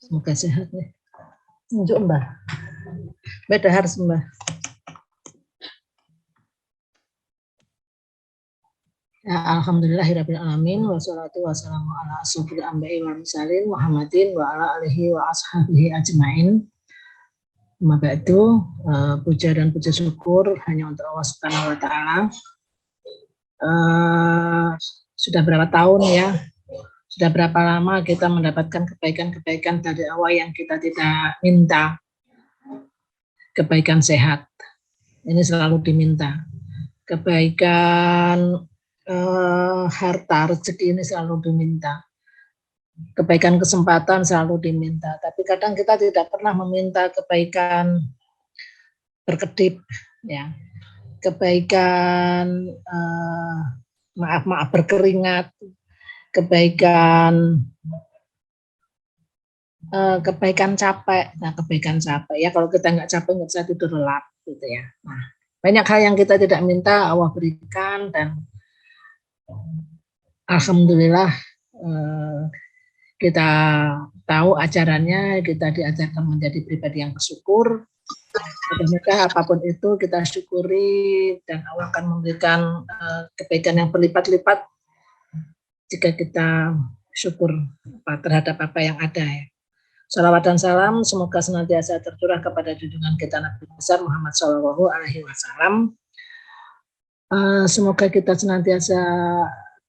Semoga sehat nih. Tunjuk Mbah. Beda harus Mbah. Ya, alhamdulillahirabbil alamin wassalatu wassalamu ala asyrofil anbiya'i wal mursalin Muhammadin wa ala alihi wa ashabihi ajmain. Maka itu puja dan puji syukur hanya untuk Allah Subhanahu wa taala. Sudah berapa tahun ya? Sudah berapa lama kita mendapatkan kebaikan-kebaikan dari Allah yang kita tidak minta. Kebaikan sehat. Ini selalu diminta. Kebaikan harta, rezeki ini selalu diminta. Kebaikan kesempatan selalu diminta. Tapi kadang kita tidak pernah meminta kebaikan berkedip, ya. Kebaikan maaf berkeringat, kebaikan capek. Nah, kebaikan capek ya, kalau kita nggak capek nggak bisa tidur lelap gitu ya. Nah, banyak hal yang kita tidak minta Allah berikan, dan alhamdulillah kita tahu ajarannya, kita diajarkan menjadi pribadi yang bersyukur. Mudah-mudahan apapun itu kita syukuri, dan Allah akan memberikan kebaikan yang berlipat-lipat jika kita syukur terhadap apa yang ada ya. Salawat dan salam semoga senantiasa tercurah kepada junjungan kita Nabi besar Muhammad SAW. Semoga kita senantiasa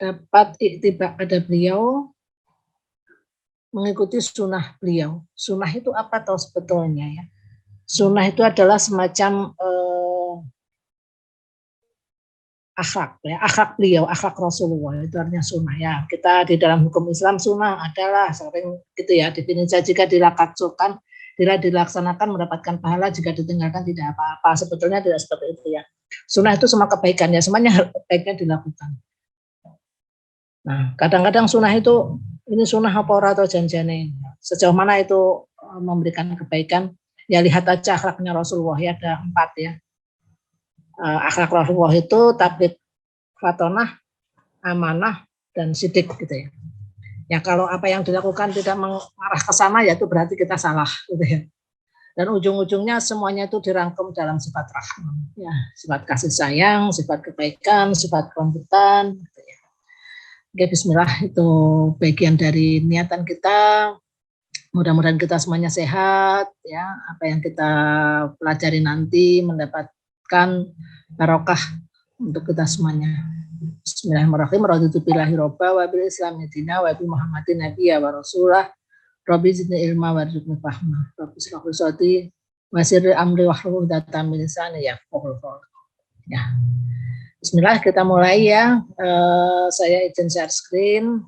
dapat iktiba pada beliau, mengikuti sunnah beliau. Sunnah itu apa tahu sebetulnya ya? Sunnah itu adalah semacam akhlak ya, akhlak beliau, akhlak Rasulullah, itu artinya sunnah ya. Kita di dalam hukum Islam sunnah adalah sering gitu ya, definisi jika dilakatsukan, dilaksanakan mendapatkan pahala, jika ditinggalkan tidak apa-apa. Sebetulnya tidak seperti itu ya. Sunnah itu semua kebaikan ya, semuanya baiknya dilakukan. Nah, kadang-kadang sunnah itu ini sunnah apa ora atau janjane. Sejauh mana itu memberikan kebaikan? Ya lihat aja akhlaknya Rasulullah ya, ada 4 ya. Akhlak Rasulullah itu tabligh, fatonah, amanah, dan sidik gitu ya. Ya kalau apa yang dilakukan tidak mengarah ke sana ya itu berarti kita salah gitu ya. Dan ujung-ujungnya semuanya itu dirangkum dalam sifat rahman ya, sifat kasih sayang, sifat kebaikan, sifat kelembutan gitu ya. Oke, bismillah, itu bagian dari niatan kita. Mudah-mudahan kita semuanya sehat ya, apa yang kita pelajari nanti mendapat barokah untuk kita semuanya. Bismillahirrahmanirrahim. Raditu billahi robba wa bil islami dina wa bi Muhammadin nabiyya wa rasulah. Rabbi zidni ilma warzuqni fahma. Rabbi shrah li sadri wa yassir li amri wahlul 'uqdatam min lisani yafqahu qawli. Ya. Bismillah, kita mulai ya. Saya izin share screen.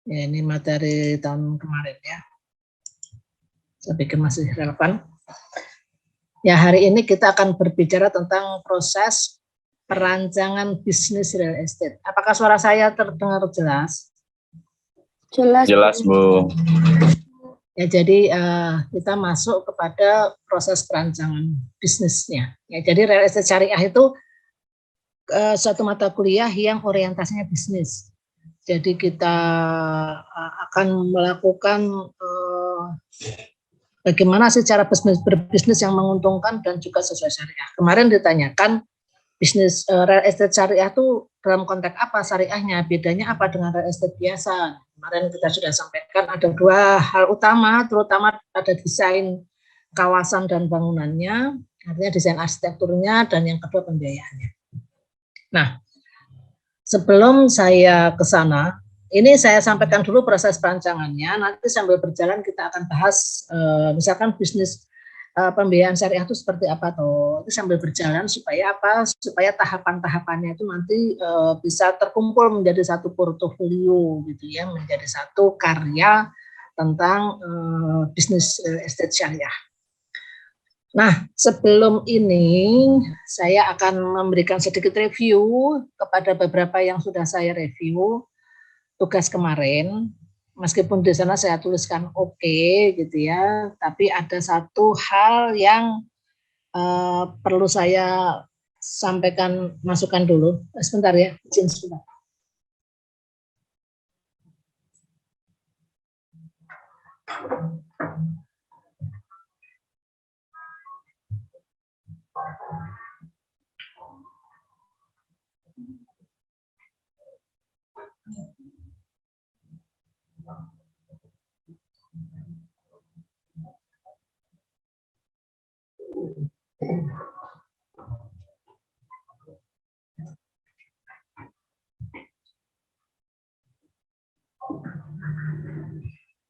Ya, ini materi tahun kemarin ya. Saya pikir masih relevan. Ya, hari ini kita akan berbicara tentang proses perancangan bisnis real estate. Apakah suara saya terdengar jelas? Jelas, Bu. Ya, jadi kita masuk kepada proses perancangan bisnisnya. Ya, jadi real estate syariah itu suatu mata kuliah yang orientasinya bisnis. Jadi kita akan melakukan bagaimana sih cara berbisnis yang menguntungkan dan juga sesuai syariah. Kemarin ditanyakan bisnis real estate syariah itu dalam konteks apa syariahnya, bedanya apa dengan real estate biasa. Kemarin kita sudah sampaikan ada 2 hal utama, terutama ada desain kawasan dan bangunannya, artinya desain arsitekturnya, dan yang kedua pembiayaannya. Nah, sebelum saya ke sana, ini saya sampaikan dulu proses perancangannya. Nanti sambil berjalan kita akan bahas, misalkan bisnis pembiayaan syariah itu seperti apa tuh. Itu sambil berjalan supaya apa? Supaya tahapan-tahapannya itu nanti bisa terkumpul menjadi satu portofolio gitu ya, menjadi satu karya tentang bisnis estate syariah. Nah, sebelum ini saya akan memberikan sedikit review kepada beberapa yang sudah saya review tugas kemarin. meskipun di sana saya tuliskan oke, gitu ya, tapi ada satu hal yang perlu saya sampaikan, masukkan dulu. Sebentar ya, izin sebentar.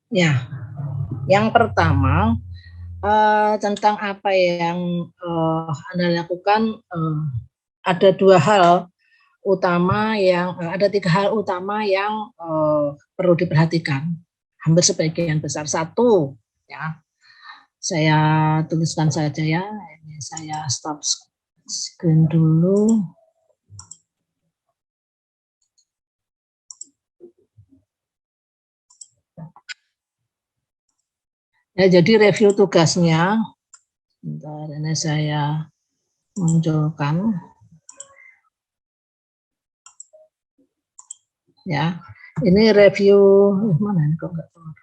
Ya, yang pertama tentang apa yang Anda lakukan, ada dua hal utama yang ada tiga hal utama yang perlu diperhatikan. Hampir sebagian besar. Satu, ya, saya tuliskan saja ya. Ini saya stop screen dulu. Ya, jadi review tugasnya. Bentar, ini saya munculkan. Ya, ini review mana ini kok enggak keluar?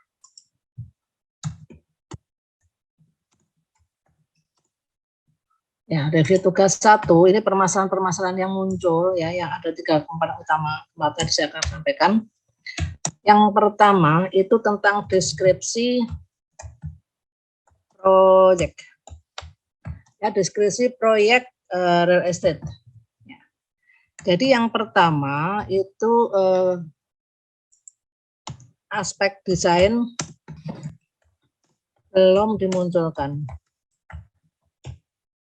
Ya, review tugas 1 ini permasalahan-permasalahan yang muncul ya, yang ada 3 komponen utama kemarin saya akan sampaikan. Yang pertama itu tentang deskripsi proyek. Ya, deskripsi proyek real estate. Ya. Jadi yang pertama itu aspek desain belum dimunculkan.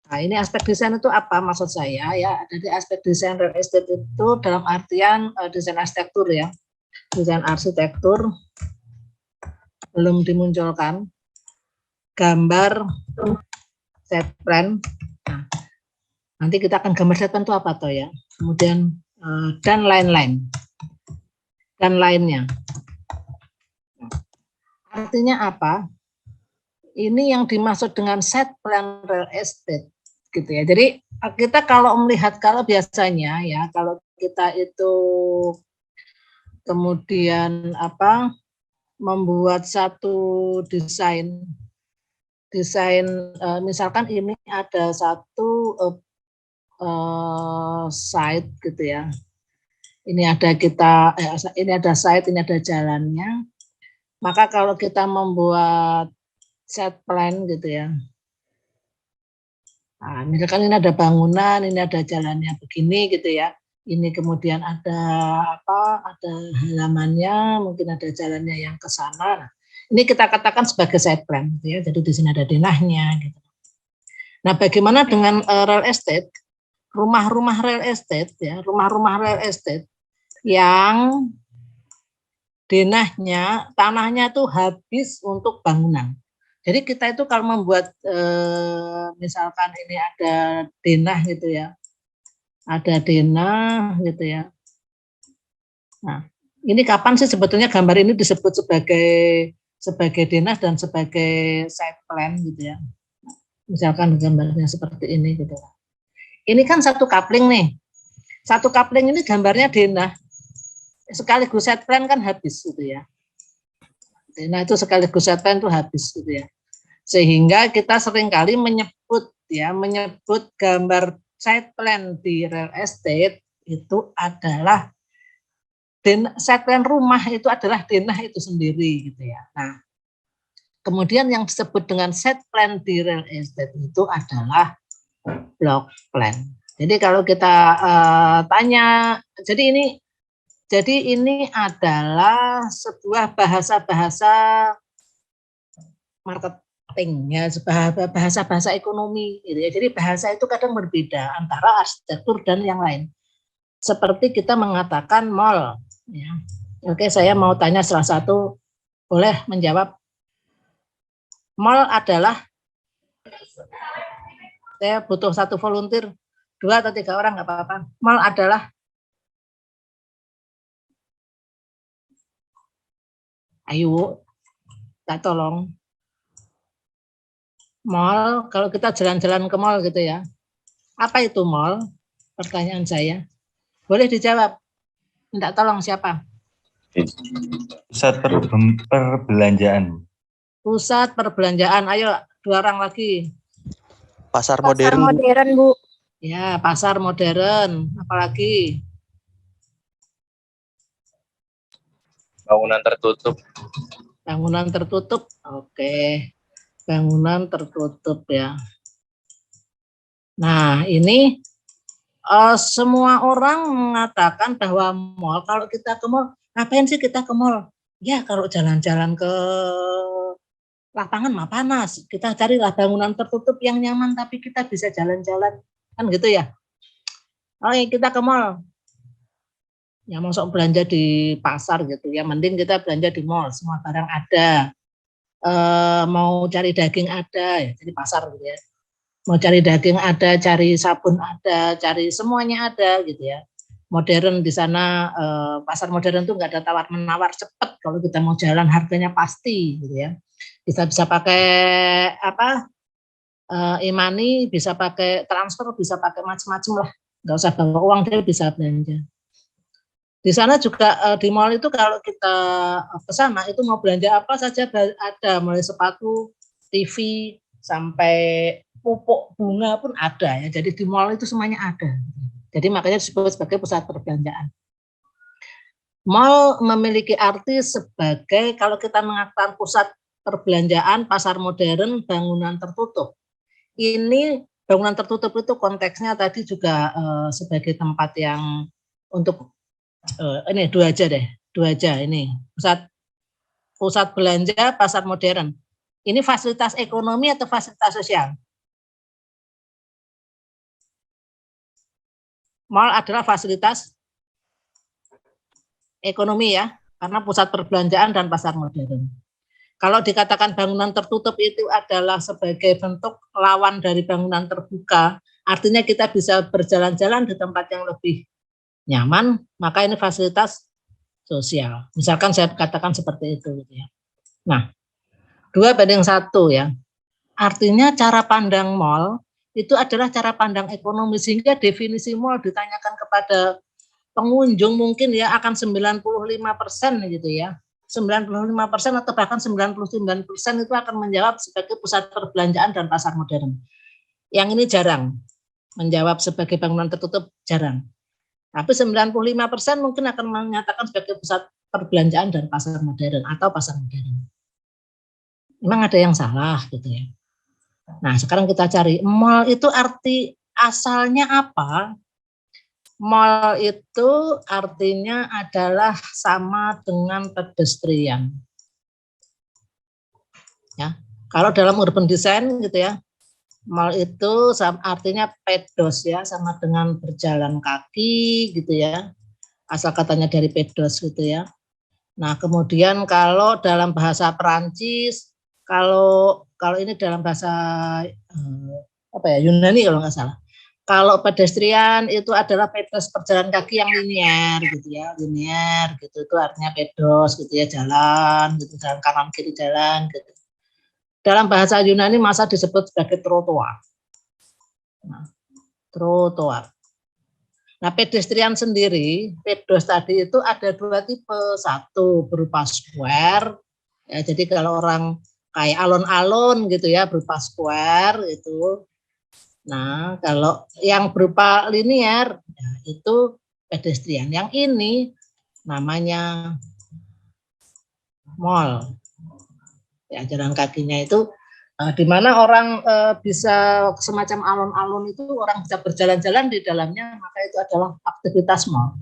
Nah, ini aspek desain itu apa maksud saya ya? Jadi aspek desain real estate itu dalam artian desain arsitektur ya. Desain arsitektur belum dimunculkan. Gambar set plan. Nah, nanti kita akan gambar set plan itu apa toh ya? Kemudian dan lain-lain. Dan lainnya. Artinya apa? Ini yang dimaksud dengan set plan real estate gitu ya. Jadi kita kalau melihat, kalau biasanya ya, kalau kita itu kemudian apa membuat satu desain misalkan ini ada satu site gitu ya. Ini ada ini ada site, ini ada jalannya. Maka kalau kita membuat set plan gitu ya. Nah, misalkan ini ada bangunan, ini ada jalannya begini gitu ya. Ini kemudian ada apa? Ada halamannya, mungkin ada jalannya yang ke sana. Nah, ini kita katakan sebagai set plan gitu ya. Jadi di sini ada denahnya gitu. Nah, bagaimana dengan real estate? Rumah-rumah real estate ya, rumah-rumah real estate yang denahnya, tanahnya tuh habis untuk bangunan. Jadi kita itu kalau membuat misalkan ini ada denah gitu ya, ada denah gitu ya. Nah, ini kapan sih sebetulnya gambar ini disebut sebagai denah dan sebagai site plan gitu ya. Misalkan gambarnya seperti ini gitu. Ini kan satu kapling nih. Satu kapling ini gambarnya denah. Sekaligus site plan kan habis gitu ya. Nah, itu sekaligus set plan itu habis gitu ya. Sehingga kita seringkali menyebut gambar site plan di real estate itu adalah site plan rumah itu adalah denah itu sendiri gitu ya. Nah, kemudian yang disebut dengan site plan di real estate itu adalah block plan. Jadi kalau kita tanya, jadi ini adalah sebuah bahasa-bahasa marketing ya, bahasa-bahasa ekonomi gitu ya. Jadi bahasa itu kadang berbeda antara arsitektur dan yang lain. Seperti kita mengatakan mall ya. Oke, saya mau tanya salah satu, boleh menjawab. Mall adalah, saya butuh satu volunteer, 2 atau 3 orang nggak apa-apa. Mall adalah Ayo, tak tolong. Mall, kalau kita jalan-jalan ke mall gitu ya. Apa itu mall? Pertanyaan saya. Boleh dijawab. Minta tolong siapa? Pusat perbelanjaan. Pusat perbelanjaan. Ayo, 2 orang lagi. Pasar modern, Bu. Ya, pasar modern. Apalagi? Bangunan tertutup. Bangunan tertutup. Oke. Bangunan tertutup ya. Nah, ini semua orang mengatakan bahwa mall, kalau kita ke mall, ngapain sih kita ke mall? Ya, kalau jalan-jalan ke lapangan mah panas. Kita carilah bangunan tertutup yang nyaman, tapi kita bisa jalan-jalan. Kan gitu ya. Oke, kita ke mall. Ya, masuk belanja di pasar gitu ya. Mending kita belanja di mall, semua barang ada. Mau cari daging ada, ya, jadi pasar gitu ya. Mau cari daging ada, cari sabun ada, cari semuanya ada gitu ya. Modern di sana, pasar modern tuh nggak ada tawar menawar, cepet kalau kita mau jalan, harganya pasti gitu ya. Bisa pakai apa, e-money, bisa pakai transfer, bisa pakai macam-macam lah, nggak usah bawa uang, dia bisa belanja. Di sana juga di mall itu kalau kita ke sana itu mau belanja apa saja ada, mulai sepatu, TV, sampai pupuk bunga pun ada ya. Jadi di mall itu semuanya ada. Jadi makanya disebut sebagai pusat perbelanjaan. Mall memiliki arti sebagai, kalau kita mengatakan pusat perbelanjaan, pasar modern, bangunan tertutup. Ini bangunan tertutup itu konteksnya tadi juga sebagai tempat yang untuk ini 2 aja deh, 2 aja ini. Pusat belanja, pasar modern. Ini fasilitas ekonomi atau fasilitas sosial? Mall adalah fasilitas ekonomi ya, karena pusat perbelanjaan dan pasar modern. Kalau dikatakan bangunan tertutup itu adalah sebagai bentuk lawan dari bangunan terbuka, artinya kita bisa berjalan-jalan di tempat yang lebih nyaman, maka ini fasilitas sosial. Misalkan saya katakan seperti itu gitu ya. Nah, 2:1 ya. Artinya cara pandang mall itu adalah cara pandang ekonomi, sehingga definisi mall ditanyakan kepada pengunjung mungkin ya akan 95% gitu ya. 95% atau bahkan 99% itu akan menjawab sebagai pusat perbelanjaan dan pasar modern. Yang ini jarang menjawab sebagai bangunan tertutup, jarang. Tapi 95% mungkin akan menyatakan sebagai pusat perbelanjaan dan pasar modern atau pasar modern. Memang ada yang salah gitu ya. Nah, sekarang kita cari mall itu arti asalnya apa? Mall itu artinya adalah sama dengan pedestrian. Ya. Kalau dalam urban design gitu ya, mall itu artinya pedos ya, sama dengan berjalan kaki gitu ya. Asal katanya dari pedos gitu ya. Nah, kemudian kalau dalam bahasa Perancis, kalau ini dalam bahasa apa ya, Yunani kalau nggak salah. Kalau pedestrian itu adalah pedos, perjalanan kaki yang linier gitu ya, linier gitu, itu artinya pedos gitu ya, jalan gitu, jalan kanan kiri jalan gitu. Dalam bahasa Yunani masa disebut sebagai trotoar. Nah, trotoar. Nah, pedestrian sendiri, pedos tadi itu ada 2 tipe. Satu berupa square, ya, jadi kalau orang kayak alon-alon gitu ya, berupa square itu. Nah, kalau yang berupa linear, ya, itu pedestrian. Yang ini namanya mall. Ya, jalan kakinya itu di mana orang bisa semacam alun-alun itu, orang bisa berjalan-jalan di dalamnya, maka itu adalah aktivitas mall.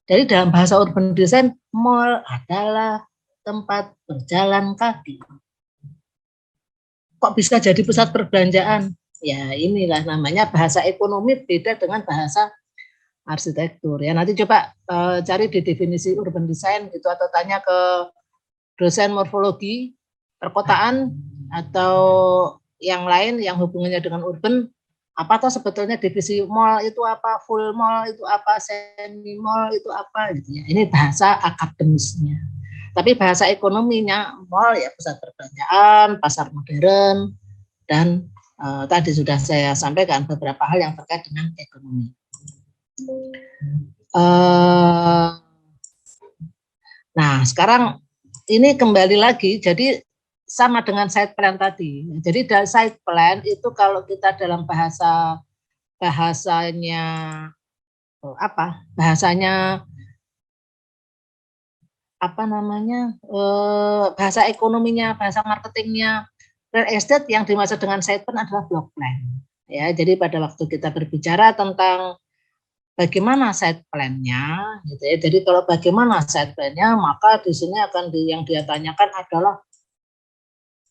Jadi dalam bahasa urban design, mall adalah tempat berjalan kaki. Kok bisa jadi pusat perbelanjaan? Ya inilah namanya bahasa ekonomi, beda dengan bahasa arsitektur. Ya nanti coba cari di definisi urban design gitu, atau tanya ke dosen morfologi perkotaan atau yang lain yang hubungannya dengan urban, apa toh sebetulnya divisi mall itu apa, full mall itu apa, semi mall itu apa gitu ya. Ini bahasa akademisnya. Tapi bahasa ekonominya mall ya pusat perbelanjaan, pasar modern, dan tadi sudah saya sampaikan beberapa hal yang terkait dengan ekonomi. Nah, sekarang ini kembali lagi, jadi sama dengan side plan tadi. Jadi dari side plan itu kalau kita dalam bahasanya bahasa ekonominya, bahasa marketingnya real estate yang dimaksud dengan side plan adalah block plan. Ya, jadi pada waktu kita berbicara tentang bagaimana side plan-nya, gitu ya. Jadi kalau bagaimana side plan-nya, maka di sini akan yang dia tanyakan adalah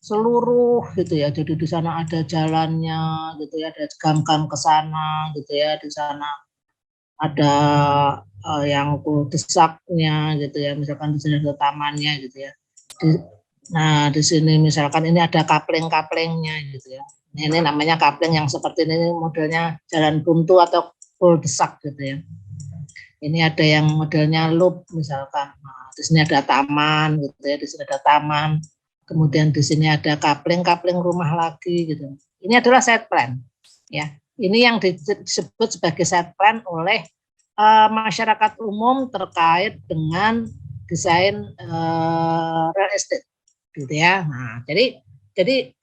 seluruh, gitu ya. Jadi di sana ada jalannya, gitu ya, ada gang-gang ke sana, gitu ya. Di sana ada yang desaknya, gitu ya. Misalkan di sini ada tamannya, gitu ya. Nah, di sini misalkan ini ada kapling-kaplingnya, gitu ya. Ini namanya kapling yang seperti ini, modelnya jalan buntu atau desak, gitu ya. Ini ada yang modelnya loop misalkan. Nah, di sini ada taman, gitu ya. Di sini ada taman. Kemudian di sini ada kapling-kapling rumah lagi, gitu. Ini adalah site plan, ya. Ini yang disebut sebagai site plan oleh masyarakat umum terkait dengan desain real estate, gitu ya. Nah, jadi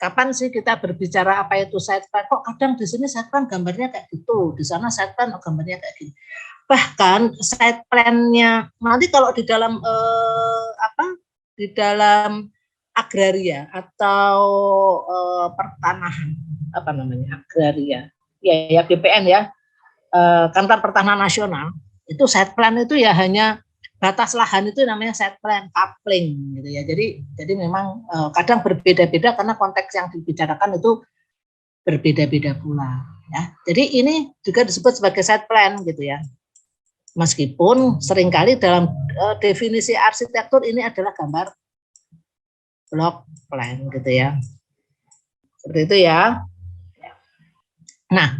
kapan sih kita berbicara apa itu site plan? Kok kadang di sini site plan gambarnya kayak gitu, di sana site plan gambarnya kayak gini. Bahkan site plan-nya nanti kalau di dalam di dalam agraria atau pertanahan agraria ya BPN ya, Kantor Pertanahan Nasional, itu site plan itu ya hanya batas lahan itu namanya site plan coupling, gitu ya. Jadi memang kadang berbeda-beda karena konteks yang dibicarakan itu berbeda-beda pula, ya. Jadi ini juga disebut sebagai site plan, gitu ya. Meskipun seringkali dalam definisi arsitektur ini adalah gambar block plan, gitu ya. Seperti itu ya. Nah,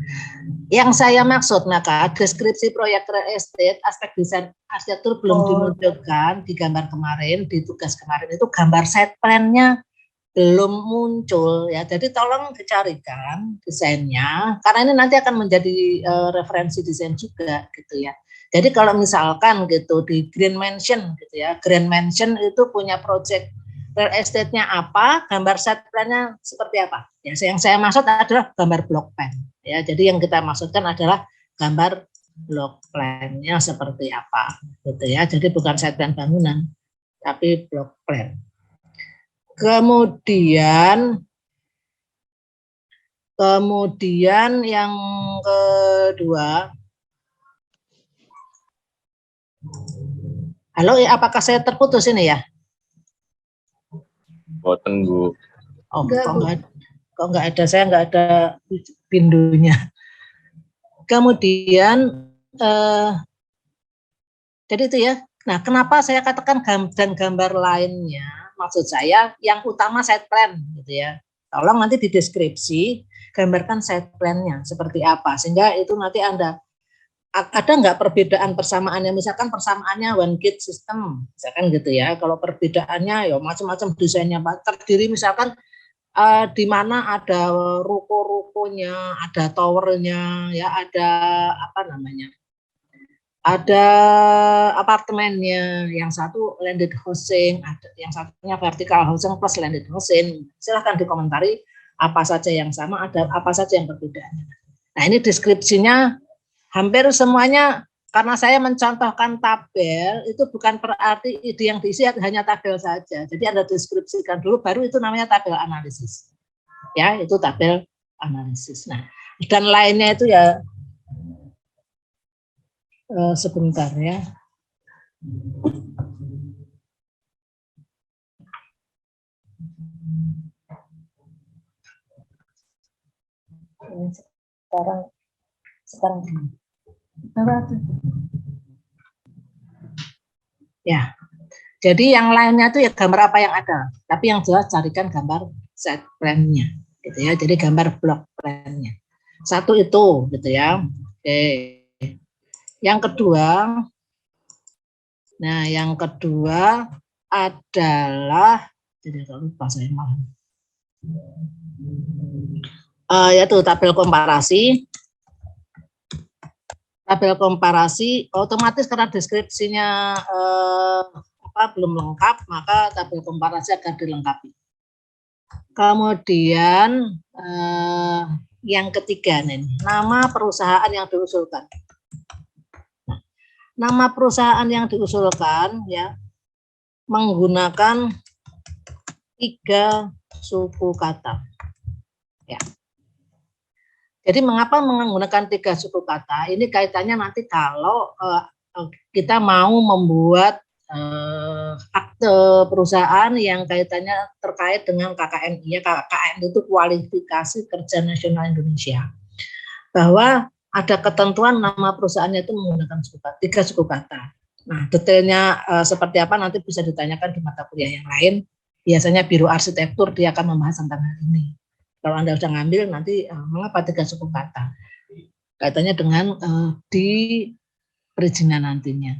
yang saya maksud, maka deskripsi proyek real estate, aspek desain arsitektur belum dimunculkan di gambar kemarin, di tugas kemarin itu gambar site plan-nya belum muncul ya. Jadi tolong dicarikan desainnya, karena ini nanti akan menjadi referensi desain juga, gitu ya. Jadi kalau misalkan gitu di Green Mansion, gitu ya, Green Mansion itu punya proyek real estate-nya apa, gambar site plan-nya seperti apa. Ya, yang saya maksud adalah gambar block plan. Ya, jadi yang kita maksudkan adalah gambar block plan-nya seperti apa, gitu ya. Jadi bukan site plan bangunan, tapi block plan. Kemudian yang kedua, halo, apakah saya terputus ini ya? Boten, Bu. Oh, kok nggak ada, saya nggak ada pindunya. Kemudian jadi itu ya. Nah, kenapa saya katakan dan gambar lainnya? Maksud saya yang utama site plan, gitu ya. Tolong nanti di deskripsi gambarkan site plan-nya seperti apa, sehingga itu nanti Anda ada nggak perbedaan persamaannya, misalkan persamaannya one gate system, misalkan gitu ya. Kalau perbedaannya ya macam-macam desainnya, terdiri misalkan di mana ada ruko-rukonya, ada towernya, ya ada ada apartemennya, yang satu landed housing, ada yang satunya vertical housing plus landed housing. Silahkan dikomentari apa saja yang sama, ada apa saja yang perbedaannya. Nah, ini deskripsinya hampir semuanya, karena saya mencontohkan tabel, itu bukan berarti ide yang diisi hanya tabel saja. Jadi Anda deskripsikan dulu, baru itu namanya tabel analisis. Ya, itu tabel analisis. Nah, dan lainnya itu ya sebentar ya. Sekarang ya. Jadi yang lainnya itu ya gambar apa yang ada, tapi yang jelas carikan gambar set plan-nya, gitu ya. Jadi gambar block plan-nya. Satu itu, gitu ya. Oke. Yang kedua, adalah, jadi lupa saya malah. Yaitu tabel komparasi. Tabel komparasi otomatis karena deskripsinya belum lengkap, maka tabel komparasi akan dilengkapi. Kemudian yang ketiga nih, nama perusahaan yang diusulkan. Nama perusahaan yang diusulkan ya menggunakan 3 suku kata. Ya. Jadi mengapa menggunakan 3 suku kata? Ini kaitannya nanti kalau kita mau membuat akte perusahaan yang kaitannya terkait dengan KKN. Ya, KKN itu kualifikasi kerja nasional Indonesia. Bahwa ada ketentuan nama perusahaannya itu menggunakan 3 suku kata. Nah, detailnya seperti apa nanti bisa ditanyakan di mata kuliah yang lain. Biasanya Biro Arsitektur dia akan membahas tentang hal ini. Kalau Anda sudah ngambil nanti mengapa 3 suku kata? Kaitannya dengan di perizinan nantinya.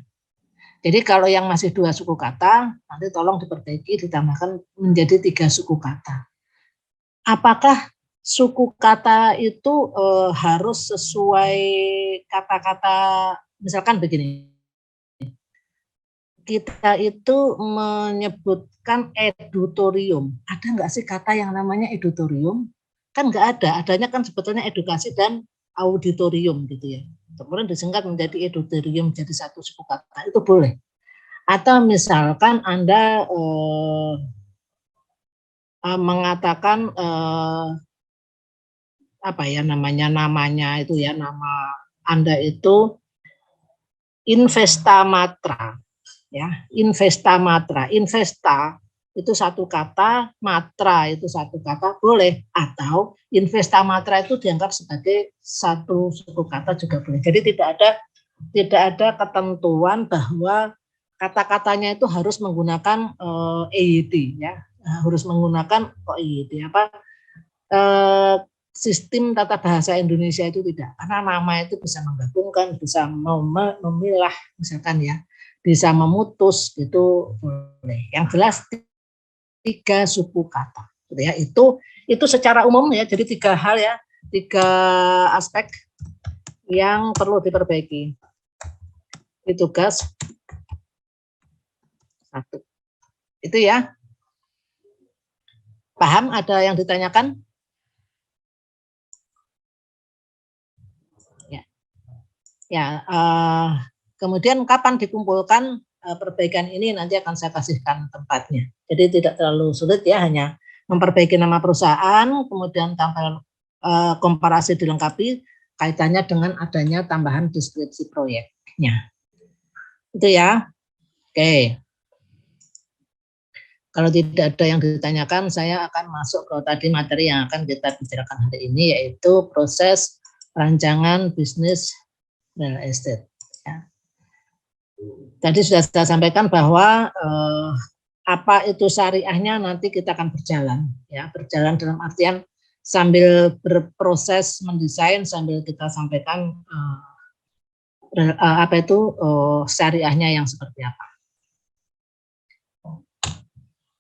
Jadi kalau yang masih 2 suku kata, nanti tolong diperbaiki, ditambahkan menjadi 3 suku kata. Apakah suku kata itu harus sesuai kata-kata, misalkan begini, kita itu menyebutkan edutorium. Ada nggak sih kata yang namanya edutorium? Kan nggak ada, adanya kan sebetulnya edukasi dan auditorium gitu ya. Kemudian disingkat menjadi edutorium, jadi 1 suku kata, itu boleh. Atau misalkan Anda mengatakan namanya itu ya, nama Anda itu Investamatra ya, Investamatra. Investa itu 1 kata, matra itu 1 kata, boleh. Atau Investamatra itu dianggap sebagai 1 suku kata juga boleh. Jadi tidak ada ketentuan bahwa kata-katanya itu harus menggunakan EYD ya, harus menggunakan EYD sistem tata bahasa Indonesia itu tidak, karena nama itu bisa menggabungkan, bisa memilah misalkan ya, bisa memutus, itu boleh. Yang jelas 3 suku kata gitu ya, itu secara umum ya. Jadi 3 hal ya, 3 aspek yang perlu diperbaiki. Itu tugas 1 itu ya. Paham? Ada yang ditanyakan? Ya, kemudian kapan dikumpulkan perbaikan ini, nanti akan saya kasihkan tempatnya. Jadi tidak terlalu sulit ya, hanya memperbaiki nama perusahaan, kemudian tampil komparasi dilengkapi kaitannya dengan adanya tambahan deskripsi proyeknya. Itu ya. Oke. Kalau tidak ada yang ditanyakan, saya akan masuk ke tadi materi yang akan kita bicarakan hari ini, yaitu proses rancangan bisnis real estate. Ya. Tadi sudah saya sampaikan bahwa apa itu syariahnya nanti kita akan berjalan, ya, berjalan dalam artian sambil berproses mendesain sambil kita sampaikan apa itu syariahnya yang seperti apa.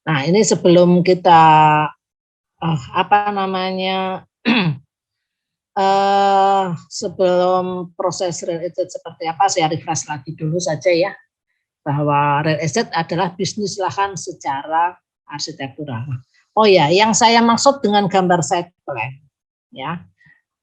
Nah, ini sebelum kita sebelum proses real estate seperti apa, saya refresh lagi dulu saja ya, bahwa real estate adalah bisnis lahan secara arsitektural. Oh ya, yang saya maksud dengan gambar site plan ya,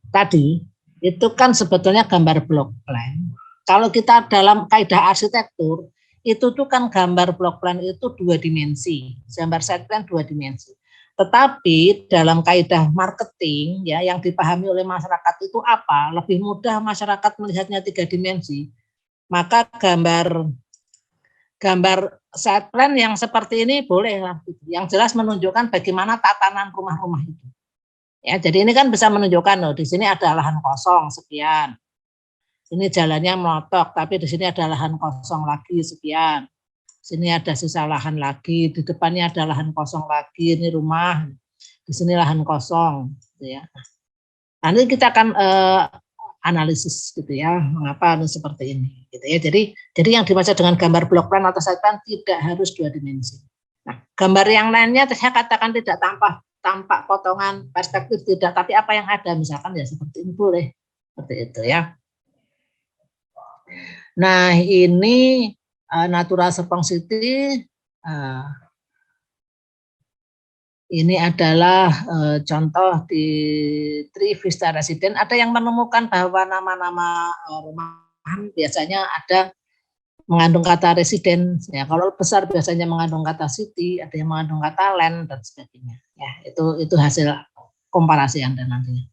tadi itu kan sebetulnya gambar block plan. Kalau kita dalam kaidah arsitektur, itu tuh kan gambar block plan itu 2 dimensi, gambar site plan 2 dimensi. Tetapi dalam kaidah marketing ya, yang dipahami oleh masyarakat itu apa? Lebih mudah masyarakat melihatnya 3 dimensi. Maka gambar site plan yang seperti ini boleh lah. Yang jelas menunjukkan bagaimana tatanan rumah-rumah itu. Ya, jadi ini kan bisa menunjukkan loh, di sini ada lahan kosong sekian. Ini jalannya melotok, tapi di sini ada lahan kosong lagi sekian. Sini ada sisa lahan lagi, di depannya ada lahan kosong lagi, ini rumah, di sini lahan kosong, gitu ya. Nanti kita akan analisis gitu ya, mengapa seperti ini gitu ya. Jadi yang dimaksud dengan gambar block plan atau side plan tidak harus 2 dimensi. Nah, gambar yang lainnya saya katakan tidak tampak potongan perspektif tidak, tapi apa yang ada misalkan ya seperti ini boleh, seperti itu ya. Nah, ini natural sponsitivity. Ini adalah contoh di Tri Vista Residence. Ada yang menemukan bahwa nama-nama rumahan biasanya ada mengandung kata residen. Ya, kalau besar biasanya mengandung kata city, ada yang mengandung kata land dan sebagainya. Ya, itu hasil komparasi Anda nantinya.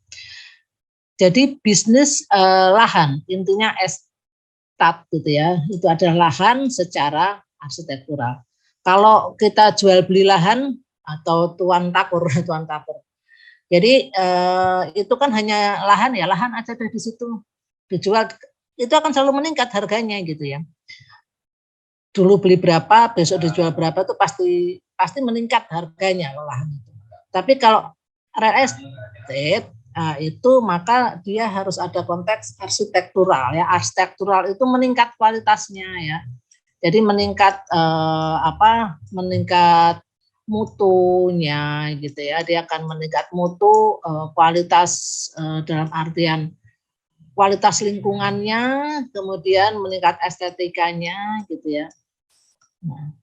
Jadi bisnis lahan intinya estat gitu ya. Itu adalah lahan secara arsitektural. Kalau kita jual beli lahan atau tuan takur. Jadi itu kan hanya lahan ya, lahan aja dari situ dijual, itu akan selalu meningkat harganya gitu ya. Dulu beli berapa, besok dijual berapa itu pasti meningkat harganya lahan itu. Tapi kalau real estate itu maka dia harus ada konteks arsitektural ya. Arsitektural itu meningkat kualitasnya ya. Jadi meningkat meningkat mutunya gitu ya, dia akan meningkat mutu, kualitas dalam artian kualitas lingkungannya, kemudian meningkat estetikanya gitu ya. Nah,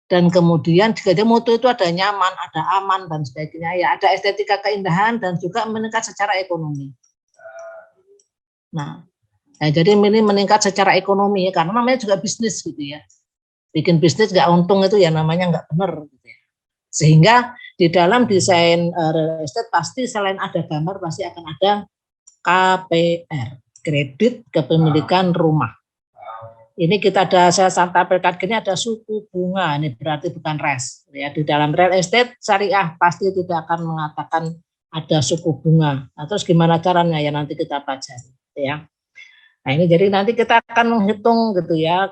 dan kemudian jika dia mutu itu ada nyaman, ada aman dan sebagainya ya, ada estetika keindahan dan juga meningkat secara ekonomi. Nah, jadi ini meningkat secara ekonomi karena namanya juga bisnis gitu ya. Bikin bisnis nggak untung itu ya namanya nggak benar gitu ya. Sehingga di dalam desain real estate pasti selain ada gambar pasti akan ada KPR, kredit kepemilikan rumah. Ini saya tampilkan gini ada suku bunga, ini berarti bukan res ya. Di dalam real estate syariah pasti tidak akan mengatakan ada suku bunga. Nah, terus gimana caranya ya nanti kita pelajari ya. Nah, ini jadi nanti kita akan menghitung gitu ya,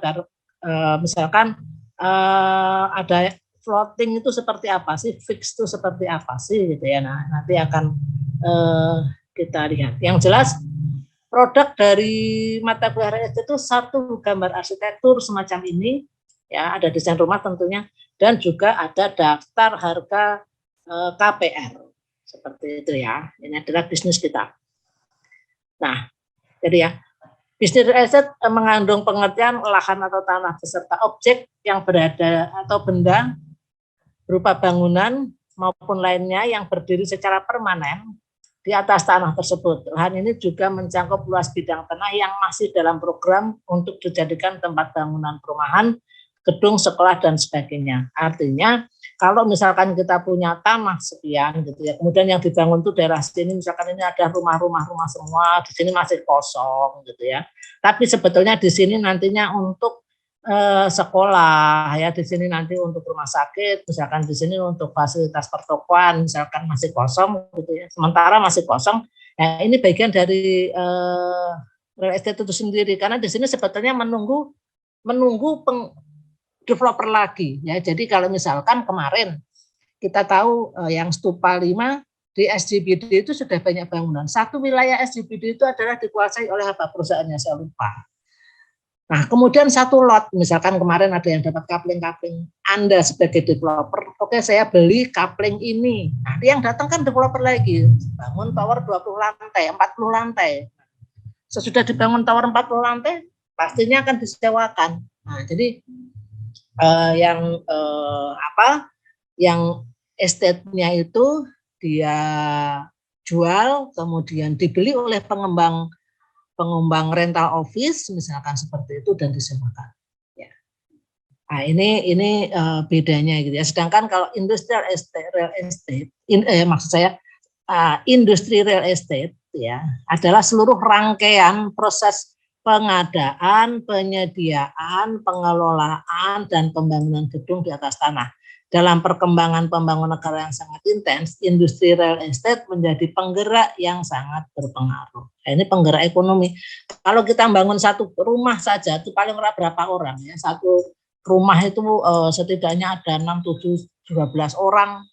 misalkan ada floating itu seperti apa sih, fix itu seperti apa sih gitu ya. Nah, nanti akan kita lihat. Yang jelas produk dari mata kuliah real estate itu satu gambar arsitektur semacam ini ya, ada desain rumah tentunya dan juga ada daftar harga KPR seperti itu ya. Ini adalah bisnis kita. Nah, jadi ya bisnis real estate mengandung pengertian lahan atau tanah beserta objek yang berada atau benda berupa bangunan maupun lainnya yang berdiri secara permanen di atas tanah tersebut. Lahan ini juga mencakup luas bidang tanah yang masih dalam program untuk dijadikan tempat bangunan perumahan, gedung, sekolah, dan sebagainya. Artinya, kalau misalkan kita punya tanah sekian, gitu ya, kemudian yang dibangun itu daerah sini, misalkan ini ada rumah semua, di sini masih kosong, gitu ya. Tapi sebetulnya di sini nantinya untuk sekolah, ya di sini nanti untuk rumah sakit, misalkan di sini untuk fasilitas pertokoan, misalkan masih kosong, gitu ya. Sementara masih kosong, ya ini bagian dari real estate itu sendiri, karena di sini sebetulnya menunggu developer lagi, ya. Jadi kalau misalkan kemarin kita tahu yang Stupa 5 di SCBD itu sudah banyak bangunan. Satu wilayah SCBD itu adalah dikuasai oleh apa perusahaannya saya lupa. Nah, kemudian satu lot, misalkan kemarin ada yang dapat kapling, Anda sebagai developer, oke saya beli kapling ini. Nah, yang datang kan developer lagi, bangun tower 20 lantai, 40 lantai. Sesudah dibangun tower 40 lantai, pastinya akan disewakan. Nah, jadi yang estate-nya itu dia jual, kemudian dibeli oleh pengembang rental office misalkan seperti itu dan disewakan. Ya. Nah, ini bedanya gitu ya. Sedangkan kalau industrial estate, real estate, maksud saya industri real estate ya adalah seluruh rangkaian proses pengadaan, penyediaan, pengelolaan dan pembangunan gedung di atas tanah. Dalam perkembangan pembangunan negara yang sangat intens, industri real estate menjadi penggerak yang sangat berpengaruh. Nah, ini penggerak ekonomi. Kalau kita bangun satu rumah saja, itu paling berapa orang ya? Satu rumah itu setidaknya ada 6, 7, 12 orang.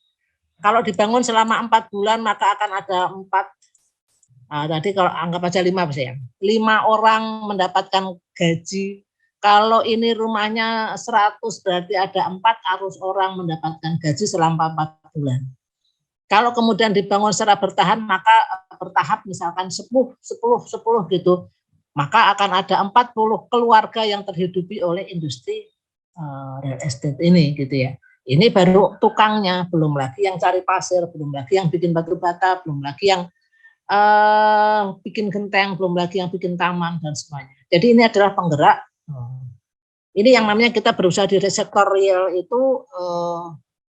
Kalau dibangun selama 4 bulan, maka akan ada 4 Tadi kalau anggap aja 5 ya. 5 orang mendapatkan gaji. Kalau ini rumahnya 100 berarti ada 4 harus orang mendapatkan gaji selama 4 bulan. Kalau kemudian dibangun secara bertahap, maka bertahap misalkan 10 gitu, maka akan ada 40 keluarga yang terhidupi oleh industri real estate ini gitu ya. Ini baru tukangnya, belum lagi yang cari pasir, belum lagi yang bikin batu bata, belum lagi yang bikin genteng, belum lagi yang bikin taman dan semuanya. Jadi ini adalah penggerak. Ini yang namanya kita berusaha di sektor real itu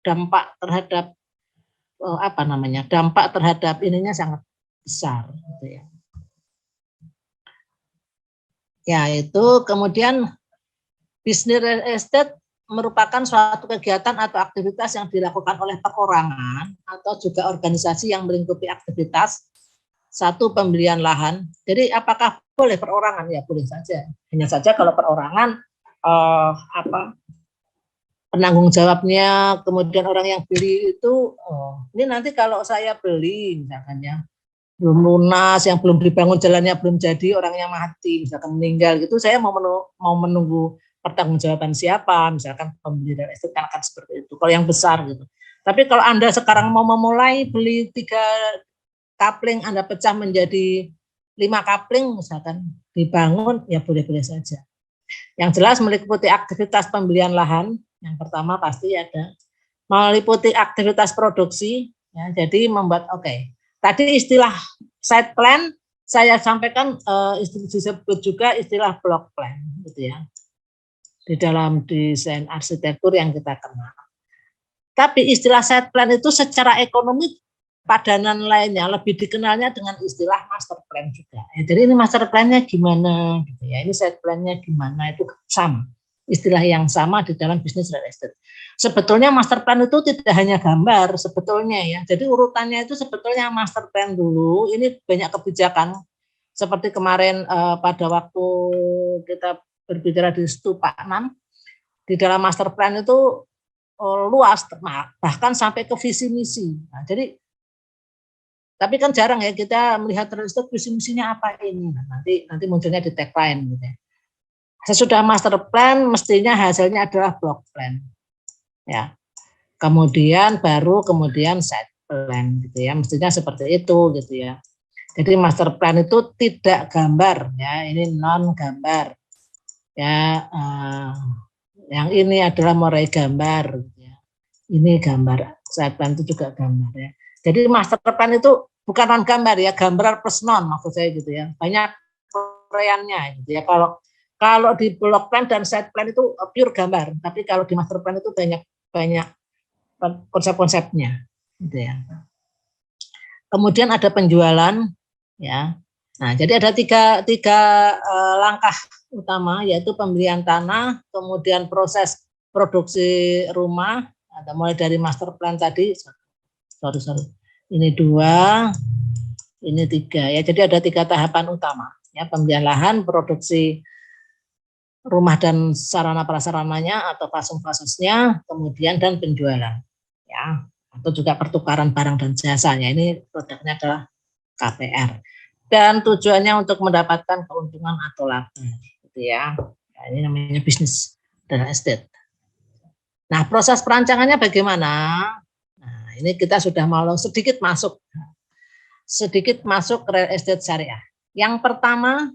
dampak terhadap dampak terhadap ininya sangat besar gitu ya. Ya, itu kemudian bisnis real estate merupakan suatu kegiatan atau aktivitas yang dilakukan oleh perorangan atau juga organisasi yang melingkupi aktivitas satu pembelian lahan. Jadi apakah boleh perorangan? Ya boleh saja. Hanya saja kalau perorangan penanggung jawabnya, kemudian orang yang beli itu, ini nanti kalau saya beli misalkan ya, belum lunas, yang belum dibangun jalannya belum jadi, orangnya mati, misalkan meninggal gitu, saya mau menunggu pertanggungjawaban siapa, misalkan pembeli real estate akan seperti itu, kalau yang besar gitu. Tapi kalau Anda sekarang mau memulai beli 3 kapling, Anda pecah menjadi 5 kapling misalkan, dibangun, ya boleh-boleh saja. Yang jelas meliputi aktivitas pembelian lahan. Yang pertama pasti ada meliputi aktivitas produksi, ya, jadi membuat Tadi istilah site plan saya sampaikan, disebut juga istilah block plan, gitu ya, di dalam desain arsitektur yang kita kenal. Tapi istilah site plan itu secara ekonomi padanan lainnya lebih dikenalnya dengan istilah master plan juga. Ya, jadi ini master plan-nya gimana, gitu ya. Ini site plan-nya gimana, itu sama. Istilah yang sama di dalam bisnis real estate. Sebetulnya master plan itu tidak hanya gambar sebetulnya ya. Jadi urutannya itu sebetulnya master plan dulu. Ini banyak kebijakan seperti kemarin pada waktu kita berbicara di Stupa 6, di dalam master plan itu luas, bahkan sampai ke visi misi. Nah, jadi tapi kan jarang ya kita melihat real estate visi misinya apa ini. Nah, nanti munculnya di tagline gitu ya. Sesudah master plan mestinya hasilnya adalah block plan. Ya. Kemudian site plan gitu ya. Mestinya seperti itu gitu ya. Jadi master plan itu tidak gambar ya, ini non gambar. Ya, yang ini adalah murai gambar gitu ya. Ini gambar. Site plan itu juga gambar ya. Jadi master plan itu bukan non gambar ya, gambar plus non maksud saya gitu ya. Banyak uraiannya gitu ya. Kalau di block plan dan site plan itu pure gambar, tapi kalau di master plan itu banyak konsep-konsepnya, gitu ya. Kemudian ada penjualan, ya. Nah, jadi ada tiga langkah utama, yaitu pembelian tanah, kemudian proses produksi rumah, atau mulai dari master plan tadi, ini 2, ini 3, ya. Jadi ada 3 tahapan utama, ya, pembelian lahan, produksi rumah dan sarana prasarananya atau fasum-fasusnya, kemudian dan penjualan, ya, atau juga pertukaran barang dan jasanya. Ini produknya adalah KPR dan tujuannya untuk mendapatkan keuntungan atau laba, gitu ya. Nah, ini namanya bisnis real estate. Nah, proses perancangannya bagaimana? Nah, ini kita sudah mau sedikit masuk real estate syariah. Yang pertama,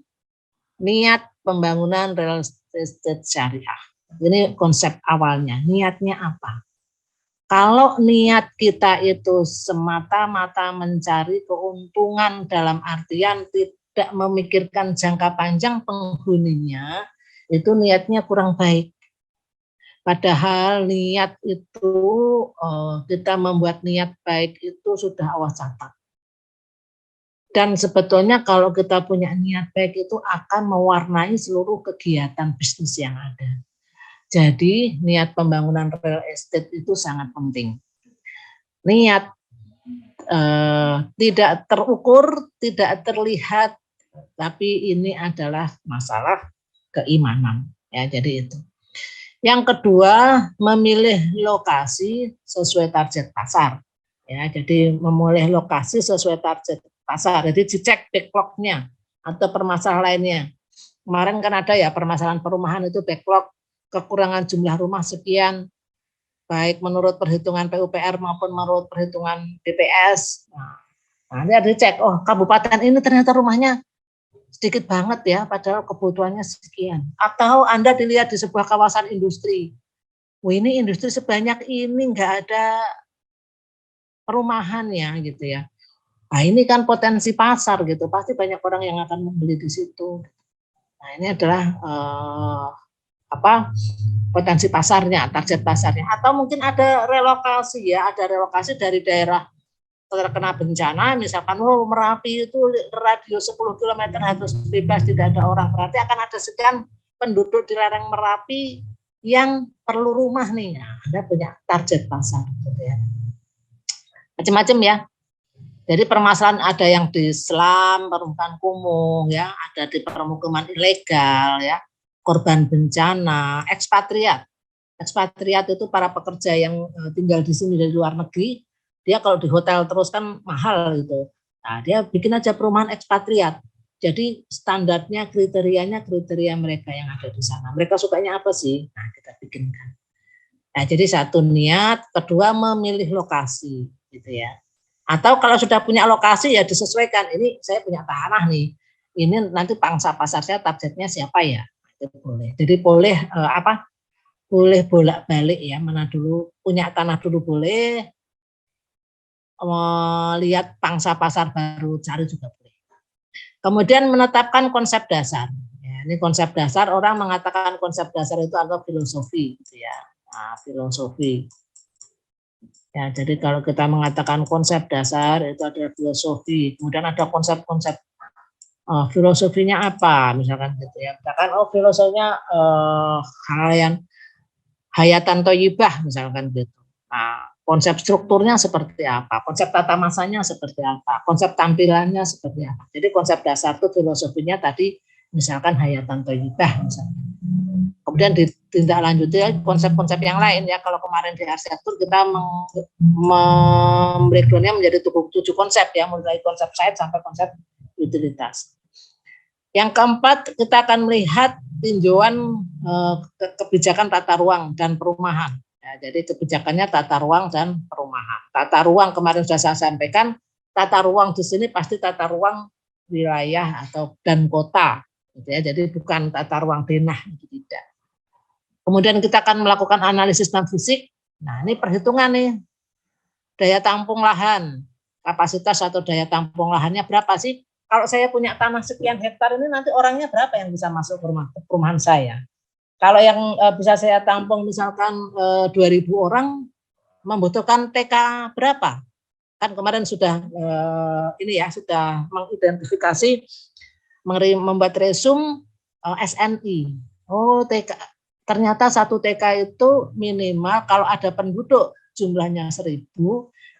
niat pembangunan real estate syariah. Ini konsep awalnya. Niatnya apa? Kalau niat kita itu semata-mata mencari keuntungan dalam artian tidak memikirkan jangka panjang penghuninya, itu niatnya kurang baik. Padahal niat itu, kita membuat niat baik itu sudah Allah catat. Dan sebetulnya kalau kita punya niat baik itu akan mewarnai seluruh kegiatan bisnis yang ada. Jadi niat pembangunan real estate itu sangat penting. Niat tidak terukur, tidak terlihat, tapi ini adalah masalah keimanan. Ya, jadi itu. Yang kedua, memilih lokasi sesuai target pasar. Ya, jadi memilih lokasi sesuai target pasar. Jadi dicek backlog-nya atau permasalahan lainnya. Kemarin kan ada ya permasalahan perumahan itu backlog, kekurangan jumlah rumah sekian, baik menurut perhitungan PUPR maupun menurut perhitungan BPS. Nah, ini ada dicek, oh kabupaten ini ternyata rumahnya sedikit banget ya, padahal kebutuhannya sekian. Atau Anda dilihat di sebuah kawasan industri, wah ini industri sebanyak ini nggak ada perumahan ya gitu ya. Nah ini kan potensi pasar gitu, pasti banyak orang yang akan membeli di situ. Nah ini adalah potensi pasarnya, target pasarnya. Atau mungkin ada relokasi ya, ada relokasi dari daerah terkena bencana, misalkan Merapi itu radius 10 km harus bebas, tidak ada orang. Berarti akan ada sekian penduduk di lereng Merapi yang perlu rumah nih. Nah, Anda punya target pasar gitu ya. Macam-macam ya. Jadi permasalahan ada yang di slum, permukaan kumuh ya, ada di permukiman ilegal ya, korban bencana, ekspatriat. Ekspatriat itu para pekerja yang tinggal di sini dari luar negeri, dia kalau di hotel terus kan mahal gitu. Nah, dia bikin aja perumahan ekspatriat. Jadi standarnya, kriterianya kriteria mereka yang ada di sana. Mereka sukanya apa sih? Nah, kita bikinkan. Nah, jadi satu niat, kedua memilih lokasi gitu ya. Atau kalau sudah punya lokasi ya disesuaikan. Ini saya punya tanah nih. Ini nanti pangsa pasar saya targetnya siapa ya? Itu boleh. Jadi boleh boleh bolak-balik ya, mana dulu punya tanah dulu boleh, lihat pangsa pasar baru cari juga boleh. Kemudian menetapkan konsep dasar. Ya, ini konsep dasar, orang mengatakan konsep dasar itu adalah filosofi gitu ya. Nah, filosofi. Ya, jadi kalau kita mengatakan konsep dasar itu adalah filosofi. Kemudian ada konsep-konsep filosofinya apa, misalkan gitu ya. Misalkan filosofinya hayatan toyibah misalkan gitu. Nah, konsep strukturnya seperti apa, konsep tata masanya seperti apa, konsep tampilannya seperti apa. Jadi konsep dasar itu filosofinya tadi misalkan hayatan toyibah misalkan. Kemudian ditindaklanjuti konsep-konsep yang lain ya. Kalau kemarin di arsitektur kita membreakdownnya menjadi 7 konsep ya, mulai konsep site sampai konsep utilitas. Yang keempat, kita akan melihat tinjauan kebijakan tata ruang dan perumahan. Ya, jadi kebijakannya tata ruang dan perumahan. Tata ruang kemarin sudah saya sampaikan, tata ruang di sini pasti tata ruang wilayah atau dan kota. Gitu ya. Jadi bukan tata ruang denah, itu tidak. Kemudian kita akan melakukan analisis non fisik. Nah ini perhitungan nih, daya tampung lahan, kapasitas atau daya tampung lahannya berapa sih? Kalau saya punya tanah sekian hektar ini nanti orangnya berapa yang bisa masuk ke perumahan saya? Kalau yang bisa saya tampung misalkan 2.000 orang membutuhkan TK berapa? Kan kemarin sudah sudah mengidentifikasi, membuat resume SNI. Oh TK, ternyata satu TK itu minimal kalau ada penduduk jumlahnya 1.000,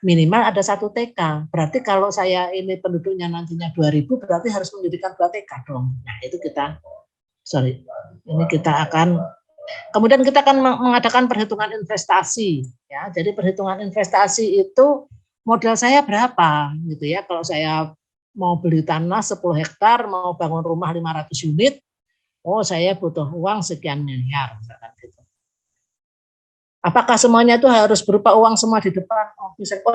minimal ada 1 TK. Berarti kalau saya ini penduduknya nantinya 2.000, berarti harus mendirikan 2 TK dong. Nah itu kita akan, kemudian kita akan mengadakan perhitungan investasi. Ya, jadi perhitungan investasi itu modal saya berapa gitu ya. Kalau saya mau beli tanah 10 hektar, mau bangun rumah 500 unit, oh saya butuh uang sekian miliar. Gitu. Apakah semuanya itu harus berupa uang semua di depan?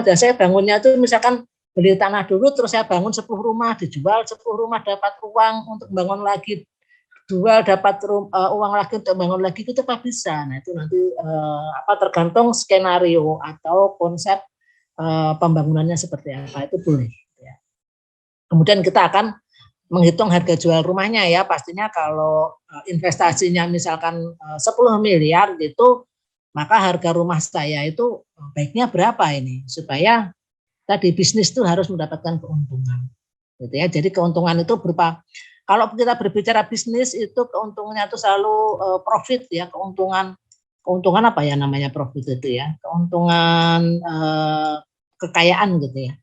Dan saya bangunnya itu misalkan beli tanah dulu, terus saya bangun 10 rumah, dijual 10 rumah dapat uang untuk bangun lagi, jual dapat uang lagi untuk bangun lagi, itu apa bisa? Nah itu nanti tergantung skenario atau konsep pembangunannya seperti apa, itu boleh. Ya. Kemudian kita akan menghitung harga jual rumahnya ya, pastinya kalau investasinya misalkan 10 miliar gitu, maka harga rumah saya itu baiknya berapa ini supaya tadi bisnis itu harus mendapatkan keuntungan gitu ya. Jadi keuntungan itu berupa, kalau kita berbicara bisnis itu keuntungannya itu selalu profit ya, keuntungan apa ya namanya profit itu ya, keuntungan kekayaan gitu ya.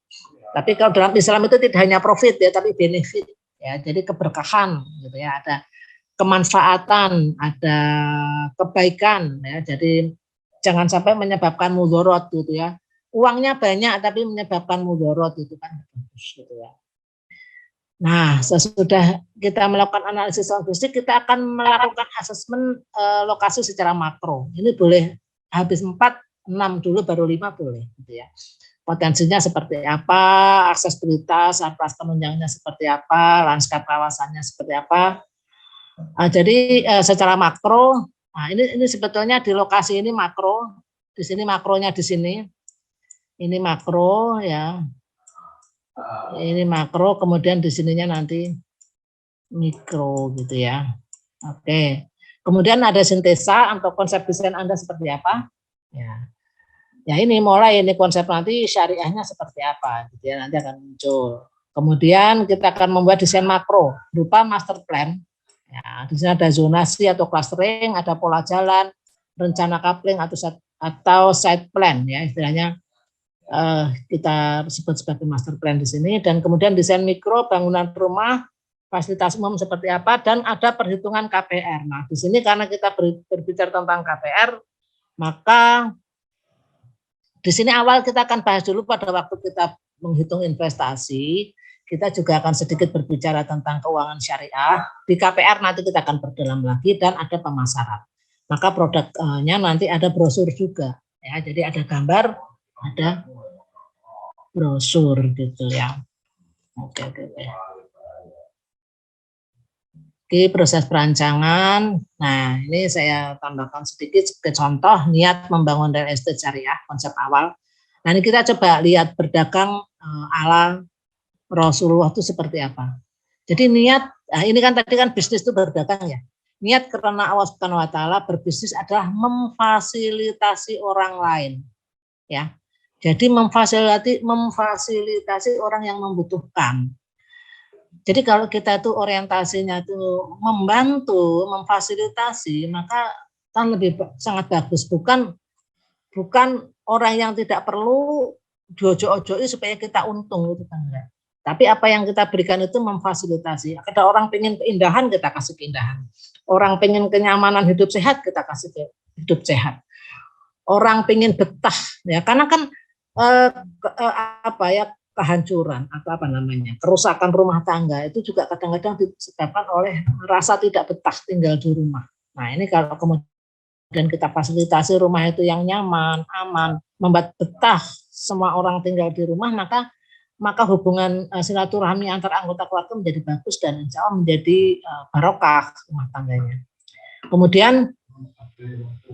Tapi kalau dalam Islam itu tidak hanya profit ya, tapi benefit ya, jadi keberkahan gitu ya, ada kemanfaatan, ada kebaikan ya. Jadi jangan sampai menyebabkan mudorot gitu ya. Uangnya banyak tapi menyebabkan mudorot itu kan bagus gitu ya. Nah, sesudah kita melakukan analisis logistik, kita akan melakukan asesmen lokasi secara makro. Ini boleh habis 4, 6 dulu, baru 5 boleh, gitu ya. Potensinya seperti apa, aksesibilitas, atlas penunjangnya seperti apa, lanskap kawasannya seperti apa. Jadi secara makro, nah ini sebetulnya di lokasi ini makro, di sini makronya di sini. Ini makro ya. Ini makro, kemudian di sininya nanti mikro gitu ya. Oke. Kemudian ada sintesa atau konsep desain Anda seperti apa? Ya. Ya ini mulai ini konsep nanti syariahnya seperti apa gitu ya, nanti akan muncul. Kemudian kita akan membuat desain makro berupa master plan. Ya, di sini ada zonasi atau clustering, ada pola jalan, rencana coupling atau site plan ya istilahnya kita sebut sebagai master plan di sini, dan kemudian desain mikro bangunan rumah, fasilitas umum seperti apa, dan ada perhitungan KPR. Nah, di sini karena kita berbicara tentang KPR, maka di sini awal kita akan bahas dulu pada waktu kita menghitung investasi, kita juga akan sedikit berbicara tentang keuangan syariah. Di KPR nanti kita akan perdalam lagi dan ada pemasaran. Maka produknya nanti ada brosur juga, ya. Jadi ada gambar, ada brosur gitu ya. Oke. Oke, proses perancangan. Nah, ini saya tambahkan sedikit sebagai contoh niat membangun real estate syariah, konsep awal. Nah, ini kita coba lihat berdagang ala Rasulullah itu seperti apa. Jadi niat, nah ini kan tadi kan bisnis itu berdagang ya. Niat karena Allah Subhanahu wa taala berbisnis adalah memfasilitasi orang lain. Ya. Jadi memfasilitasi orang yang membutuhkan. Jadi kalau kita itu orientasinya itu membantu, memfasilitasi, maka kan lebih sangat bagus. Bukan orang yang tidak perlu diojo-ojoi supaya kita untung itu kan enggak. Tapi apa yang kita berikan itu memfasilitasi. Ada orang pengen keindahan, kita kasih keindahan. Orang pengen kenyamanan hidup sehat, kita kasih hidup sehat. Orang pengen betah, ya karena kan kehancuran atau kerusakan rumah tangga itu juga kadang-kadang disebabkan oleh rasa tidak betah tinggal di rumah. Nah ini kalau kemudian kita fasilitasi rumah itu yang nyaman, aman, membuat betah semua orang tinggal di rumah, maka hubungan silaturahmi antar anggota keluarga menjadi bagus dan insya Allah menjadi barokah rumah tangganya. Kemudian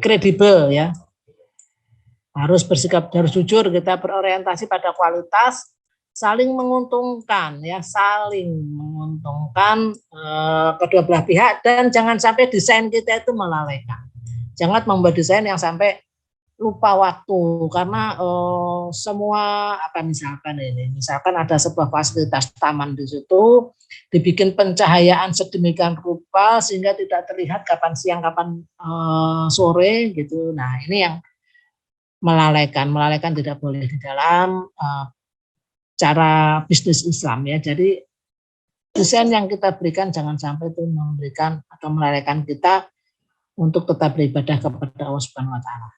kredibel ya, harus bersikap, harus jujur, kita berorientasi pada kualitas, saling menguntungkan ya, saling menguntungkan kedua belah pihak, dan jangan sampai desain kita itu melalaikan. Jangan membuat desain yang sampai lupa waktu karena semua misalkan ada sebuah fasilitas taman di situ, dibikin pencahayaan sedemikian rupa sehingga tidak terlihat kapan siang kapan sore gitu. Nah ini yang melalaikan tidak boleh di dalam cara bisnis Islam ya. Jadi desain yang kita berikan jangan sampai itu memberikan atau melalaikan kita untuk tetap beribadah kepada Allah Subhanahu wa taala.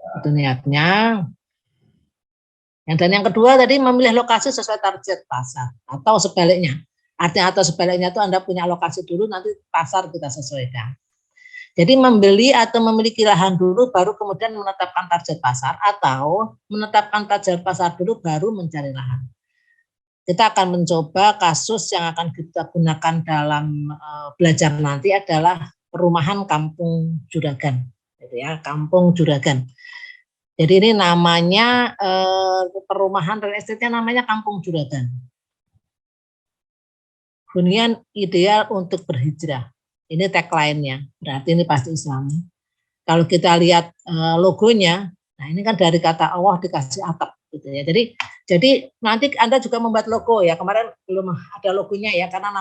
Itu niatnya. Dan yang kedua tadi memilih lokasi sesuai target pasar atau sebaliknya. Artinya atau sebaliknya itu Anda punya lokasi dulu, nanti pasar kita sesuaikan. Jadi membeli atau memiliki lahan dulu baru kemudian menetapkan target pasar, atau menetapkan target pasar dulu baru mencari lahan. Kita akan mencoba kasus yang akan kita gunakan dalam belajar nanti adalah perumahan Kampung Juragan, gitu ya, Kampung Juragan. Jadi ini namanya perumahan real estate-nya namanya Kampung Juragan. Hunian ideal untuk berhijrah. Ini tagline-nya, berarti ini pasti Islami. Kalau kita lihat logonya, nah ini kan dari kata Allah dikasih atap gitu ya. Jadi nanti Anda juga membuat logo ya. Kemarin belum ada logonya ya karena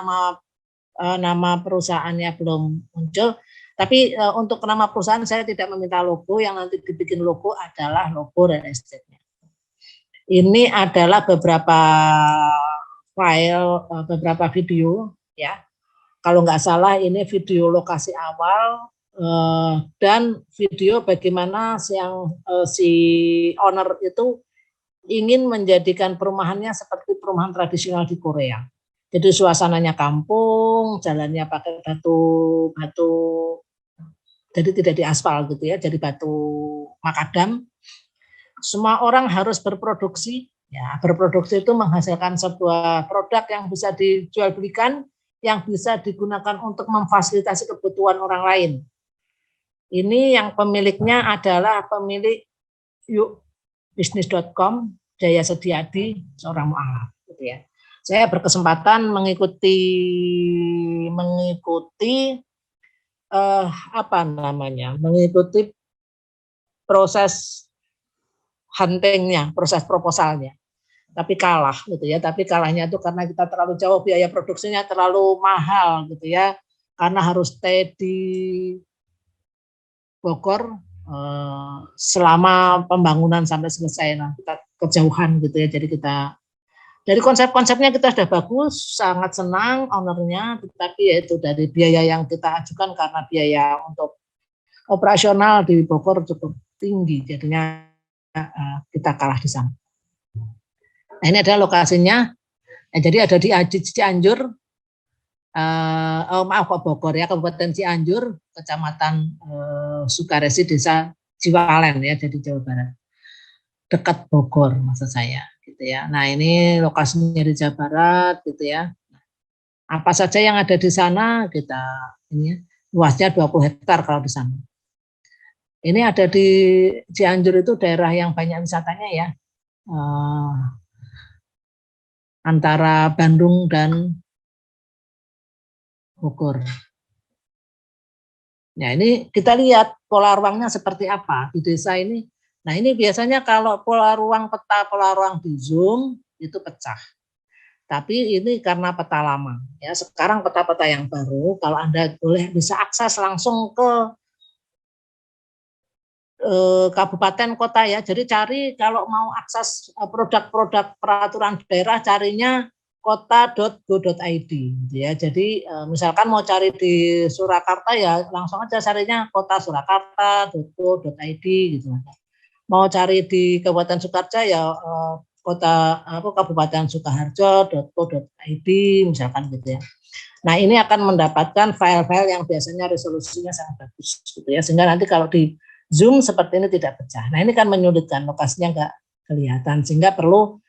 nama perusahaannya belum muncul. Tapi untuk nama perusahaan saya tidak meminta logo, yang nanti dibikin logo adalah logo real estate-nya. Ini adalah beberapa file, beberapa video ya. Kalau nggak salah ini video lokasi awal dan video bagaimana si owner itu ingin menjadikan perumahannya seperti perumahan tradisional di Korea. Jadi suasananya kampung, jalannya pakai batu, jadi tidak diaspal gitu ya, jadi batu makadam. Semua orang harus berproduksi. Ya, berproduksi itu menghasilkan sebuah produk yang bisa dijual belikan, yang bisa digunakan untuk memfasilitasi kebutuhan orang lain. Ini yang pemiliknya adalah pemilik yukbisnis.com, Jaya Setiadi, seorang mualaf gitu ya. Saya berkesempatan mengikuti mengikuti proses huntingnya, proses proposalnya. Tapi kalah gitu ya. Tapi kalahnya itu karena kita terlalu jauh, biaya produksinya terlalu mahal gitu ya. Karena harus stay di Bogor selama pembangunan sampai selesai. Nah, kita kejauhan gitu ya. Jadi kita dari konsep-konsepnya kita sudah bagus, sangat senang ownernya, tetapi yaitu dari biaya yang kita ajukan karena biaya untuk operasional di Bogor cukup tinggi, jadinya kita kalah di sana. Nah, ini adalah lokasinya. Nah, jadi ada di Cianjur, Bogor ya, Kabupaten Cianjur, Kecamatan Sukaresi, Desa Ciwalen ya, jadi Jawa Barat, dekat Bogor maksud saya gitu ya. Nah, ini lokasinya di Jawa Barat gitu ya. Apa saja yang ada di sana kita ini ya, luasnya 20 hektar kalau di sana. Ini ada di Cianjur, itu daerah yang banyak wisatanya ya, antara Bandung dan Bogor. Nah, ini kita lihat pola ruangnya seperti apa di desa ini. Nah, ini biasanya kalau peta pola ruang di Zoom itu pecah. Tapi ini karena peta lama. Ya, sekarang peta-peta yang baru, kalau Anda bisa akses langsung ke kabupaten kota ya. Jadi cari kalau mau akses produk-produk peraturan daerah, carinya kota.go.id gitu ya. Jadi misalkan mau cari di Surakarta ya langsung aja carinya kota Surakarta.go.id gitu. Mau cari di Kabupaten Sukarja ya Kabupaten Sukaharjo.go.id misalkan gitu ya. Nah, ini akan mendapatkan file-file yang biasanya resolusinya sangat bagus gitu ya. Sehingga nanti kalau di Zoom seperti ini tidak pecah. Nah, ini kan menyulitkan, lokasinya nggak kelihatan, sehingga perlu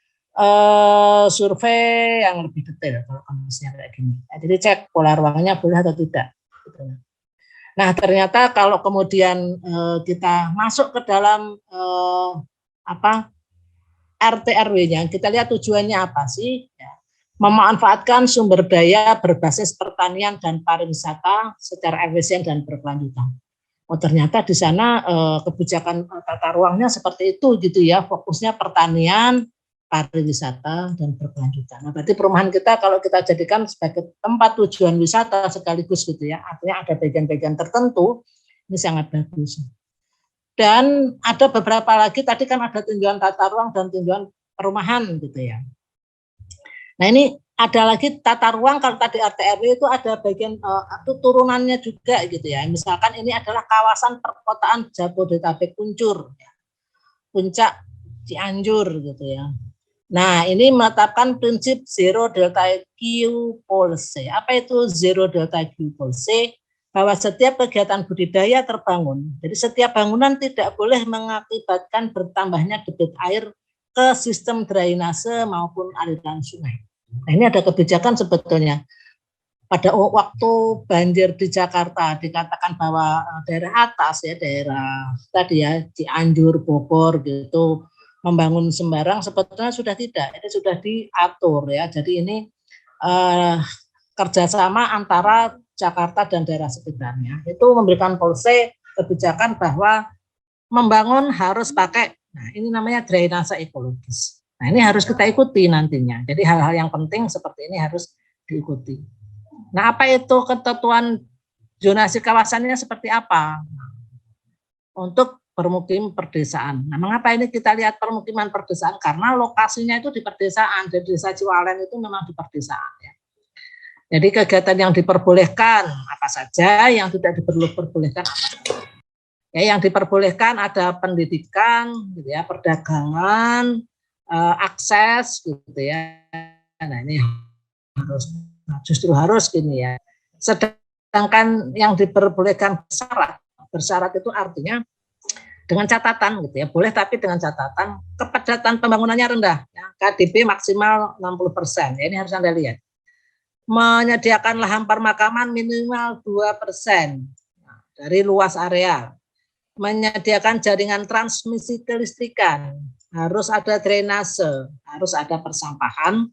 survei yang lebih detail kalau kondisinya kayak gini. Nah, jadi cek pola ruangnya boleh atau tidak. Nah, ternyata kalau kemudian kita masuk ke dalam RT RW-nya, kita lihat tujuannya apa sih? Ya, memanfaatkan sumber daya berbasis pertanian dan pariwisata secara efisien dan berkelanjutan. Oh, ternyata di sana kebijakan tata ruangnya seperti itu gitu ya, fokusnya pertanian, pariwisata dan berkelanjutan. Nah, berarti perumahan kita kalau kita jadikan sebagai tempat tujuan wisata sekaligus gitu ya, artinya ada bagian-bagian tertentu, ini sangat bagus. Dan ada beberapa lagi, tadi kan ada tinjauan tata ruang dan tinjauan perumahan gitu ya. Nah, ini ada lagi tata ruang, kalau tadi RT RW itu ada bagian itu turunannya juga gitu ya. Misalkan ini adalah kawasan perkotaan Jabodetabek Kuncur, ya. Puncak Cianjur gitu ya. Nah, ini menetapkan prinsip zero delta Q policy. Apa itu zero delta Q policy? Bahwa setiap kegiatan budidaya terbangun, jadi setiap bangunan tidak boleh mengakibatkan bertambahnya debit air ke sistem drainase maupun aliran sungai. Nah, ini ada kebijakan sebetulnya. Pada waktu banjir di Jakarta dikatakan bahwa daerah atas ya, daerah tadi ya Cianjur, Bogor gitu membangun sembarang, sebetulnya sudah tidak, ini sudah diatur ya. Jadi ini kerjasama antara Jakarta dan daerah sekitarnya. Itu memberikan policy kebijakan bahwa membangun harus pakai, nah ini namanya drainase ekologis. Nah, ini harus kita ikuti nantinya. Jadi hal-hal yang penting seperti ini harus diikuti. Nah, apa itu ketentuan zonasi kawasannya seperti apa? Untuk permukiman perdesaan. Nah, mengapa ini kita lihat permukiman perdesaan? Karena lokasinya itu di perdesaan. Di Desa Ciwalen itu memang di perdesaan ya. Jadi kegiatan yang diperbolehkan apa saja, yang tidak diperbolehkan apa saja. Ya, yang diperbolehkan ada pendidikan, gitu ya, perdagangan, akses, gitu ya. Nah, ini harus. Nah, justru harus gini ya. Sedangkan yang diperbolehkan bersyarat itu artinya dengan catatan gitu ya, boleh tapi dengan catatan kepadatan pembangunannya rendah, ya, KDP maksimal 60%. Ya, ini harus Anda lihat. Menyediakan lahan permakaman minimal 2% dari luas area. Menyediakan jaringan transmisi kelistrikan, harus ada drainase, harus ada persampahan,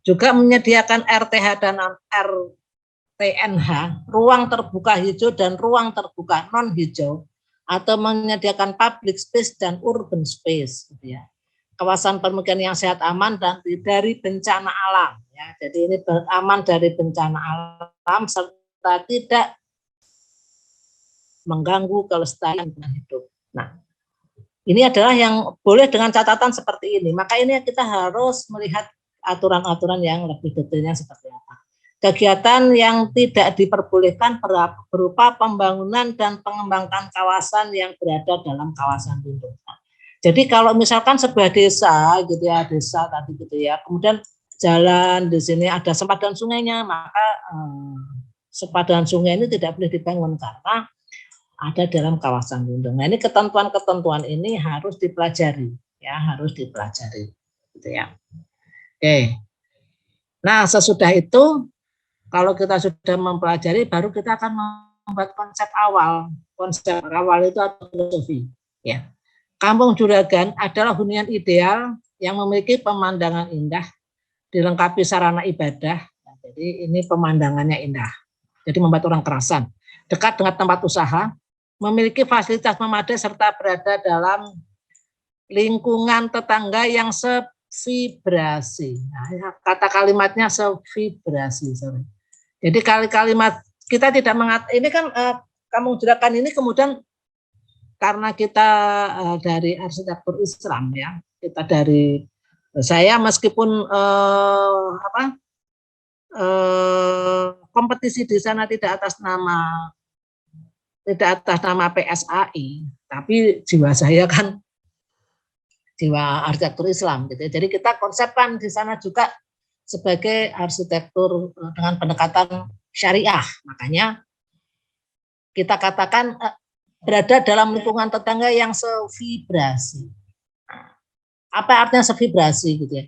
juga menyediakan RTH dan RTNH, ruang terbuka hijau dan ruang terbuka non hijau, atau menyediakan public space dan urban space, gitu ya. Kawasan permukiman yang sehat, aman dan dari bencana alam, ya. Jadi ini aman dari bencana alam serta tidak mengganggu kelestarian hidup. Nah, ini adalah yang boleh dengan catatan seperti ini. Maka ini kita harus melihat aturan-aturan yang lebih detailnya seperti apa. Kegiatan yang tidak diperbolehkan berupa pembangunan dan pengembangan kawasan yang berada dalam kawasan lindung. Jadi kalau misalkan sebuah desa gitu ya, desa tadi gitu ya, kemudian jalan di sini ada sempadan sungainya, maka sempadan sungai ini tidak boleh dibangun karena ada dalam kawasan lindung. Nah, ini ketentuan-ketentuan ini harus dipelajari, ya, harus dipelajari, gitu ya. Oke. Nah, sesudah itu kalau kita sudah mempelajari, baru kita akan membuat konsep awal. Konsep awal itu adalah filosofi. Ya. Kampung Juragan adalah hunian ideal yang memiliki pemandangan indah, dilengkapi sarana ibadah. Nah, jadi ini pemandangannya indah. Jadi membuat orang kerasan. Dekat dengan tempat usaha, memiliki fasilitas memadai serta berada dalam lingkungan tetangga yang sevibrasi. Nah, kata kalimatnya sevibrasi. Sorry. Jadi kalimat kita tidak ini kan Kampung Juragan ini kemudian karena kita dari arsitektur Islam ya, kita dari saya meskipun kompetisi di sana tidak atas nama PSAI, tapi jiwa saya kan jiwa arsitektur Islam gitu. Jadi kita konsepkan di sana juga sebagai arsitektur dengan pendekatan syariah. Makanya kita katakan berada dalam lingkungan tetangga yang sevibrasi. Nah, apa artinya sevibrasi gitu ya?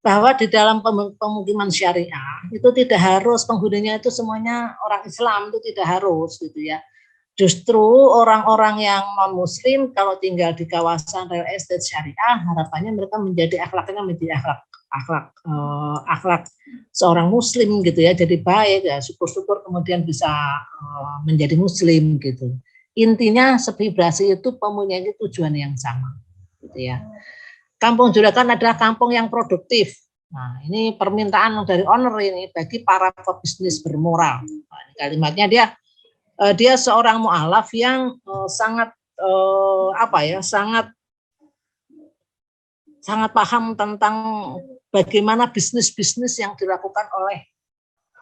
Bahwa di dalam pemukiman syariah itu tidak harus penghuninya itu semuanya orang Islam, itu tidak harus gitu ya. Justru orang-orang yang non-muslim kalau tinggal di kawasan real estate syariah, harapannya mereka menjadi akhlaknya menjadi akhlak seorang muslim gitu ya, jadi baik ya, syukur-syukur kemudian bisa menjadi muslim gitu. Intinya sevibrasi itu mempunyai tujuan yang sama gitu ya. Kampung Juragan adalah kampung yang produktif. Nah, ini permintaan dari owner ini bagi para pebisnis bermoral. Nah, ini kalimatnya dia seorang mu'alaf yang sangat sangat paham tentang bagaimana bisnis-bisnis yang dilakukan oleh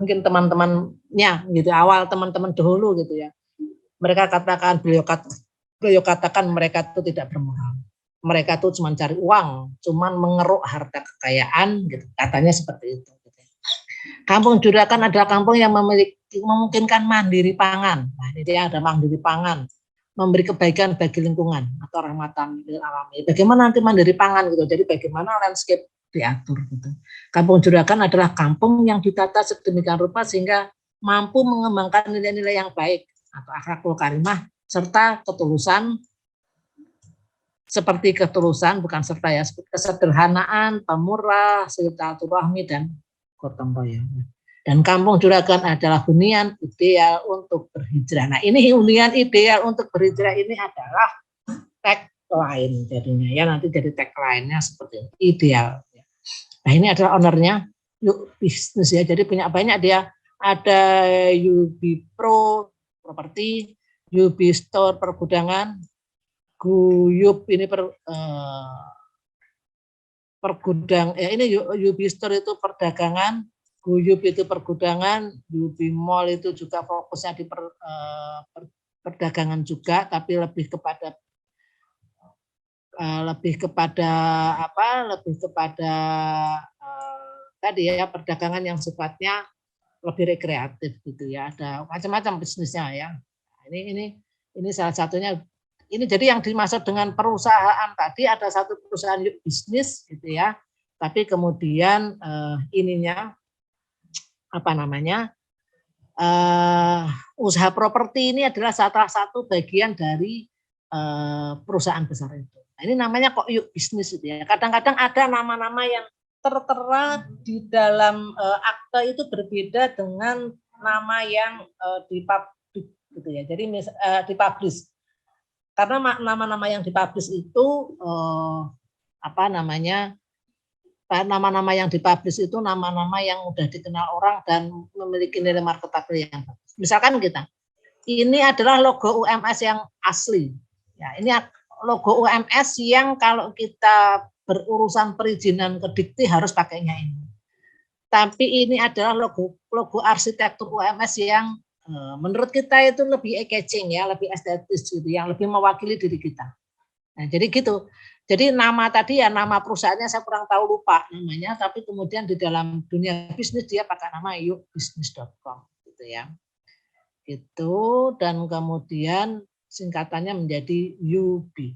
mungkin teman-temannya gitu, awal teman-teman dahulu gitu ya. Mereka katakan, beliau katakan mereka itu tidak bermoral. Mereka itu cuma cari uang, cuma mengeruk harta kekayaan gitu. Katanya seperti itu. Kampung Juragan adalah kampung yang memungkinkan mandiri pangan. Nah, ini dia ada mandiri pangan, memberi kebaikan bagi lingkungan atau rahmatan lil alamin. Bagaimana nanti mandiri pangan gitu. Jadi bagaimana landscape diatur gitu. Kampung Juragan adalah kampung yang ditata sedemikian rupa sehingga mampu mengembangkan nilai-nilai yang baik atau akhlakul karimah serta ketulusan, seperti ketulusan bukan serta ya, kesederhanaan, pemurah, silaturahmi dan gotong royong. Dan Kampung Juragan adalah hunian ideal untuk berhijrah. Nah, ini hunian ideal untuk berhijrah ini adalah tagline jadinya ya, nanti jadi tagline-nya seperti ini, ideal. Nah, ini adalah ownernya Yuk Bisnis ya. Jadi punya banyak dia, ada UB Pro properti, UB Store pergudangan, Guyup ini pergudang ya, ini UB Store itu perdagangan, Guyup itu pergudangan, UB Mall itu juga fokusnya di perdagangan juga, tapi lebih kepada tadi ya perdagangan yang sifatnya lebih rekreatif gitu ya. Ada macam-macam bisnisnya ya. Ini salah satunya. Ini jadi yang dimaksud dengan perusahaan tadi ada satu perusahaan bisnis gitu ya. Tapi kemudian ininya apa namanya? Usaha properti ini adalah salah satu bagian dari perusahaan besar itu. Nah, ini namanya kok yuk bisnis itu ya. Kadang-kadang ada nama-nama yang tertera di dalam akte itu berbeda dengan nama yang dipublish gitu ya. Jadi dipublish. Karena nama-nama yang dipublish itu apa namanya? Nama-nama yang dipublish itu nama-nama yang udah dikenal orang dan memiliki nilai marketable yang bagus. Misalkan kita, ini adalah logo UMS yang asli. Ya, ini logo UMS yang kalau kita berurusan perizinan ke Dikti harus pakainya ini. Tapi ini adalah logo arsitektur UMS yang menurut kita itu lebih eye-catching ya, lebih estetis gitu, yang lebih mewakili diri kita. Nah, jadi gitu. Jadi nama tadi ya nama perusahaannya saya kurang tahu lupa namanya, tapi kemudian di dalam dunia bisnis dia pakai nama yukbisnis.com gitu ya. Gitu dan kemudian singkatannya menjadi UB.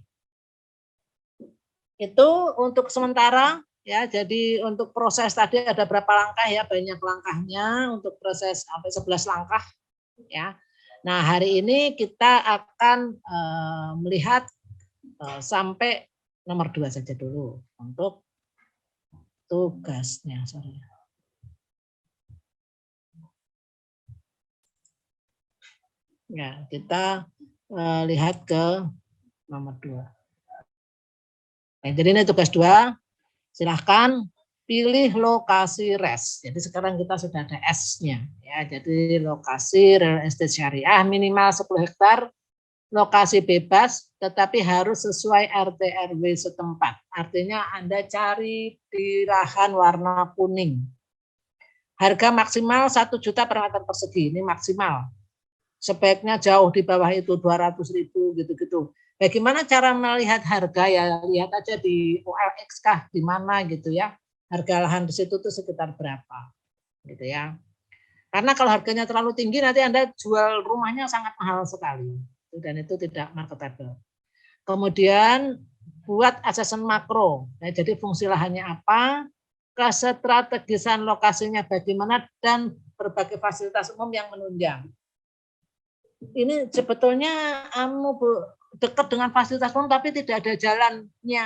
Itu untuk sementara ya. Jadi untuk proses tadi ada berapa langkah ya, banyak langkahnya untuk proses sampai 11 langkah ya. Nah, hari ini kita akan melihat sampai nomor 2 saja dulu untuk tugasnya. Sorry. Ya, kita lihat ke nomor 2. Nah, jadi ini tugas 2. Silahkan pilih lokasi res. Jadi sekarang kita sudah ada S-nya. Ya, jadi lokasi real estate syariah minimal 10 hektar. Lokasi bebas, tetapi harus sesuai RT RW setempat. Artinya Anda cari di lahan warna kuning. Harga maksimal 1 juta per meter persegi, ini maksimal. Sebaiknya jauh di bawah itu 200.000 gitu-gitu. Bagaimana cara melihat harga ya? Lihat aja di OLX kah, di mana gitu ya. Harga lahan di situ tuh sekitar berapa, gitu ya. Karena kalau harganya terlalu tinggi nanti Anda jual rumahnya sangat mahal sekali. Dan itu tidak marketable. Kemudian buat asesmen makro. Nah, jadi fungsi lahannya apa, kestrategisan lokasinya bagaimana, dan berbagai fasilitas umum yang menunjang. Ini sebetulnya dekat dengan fasilitas umum tapi tidak ada jalannya.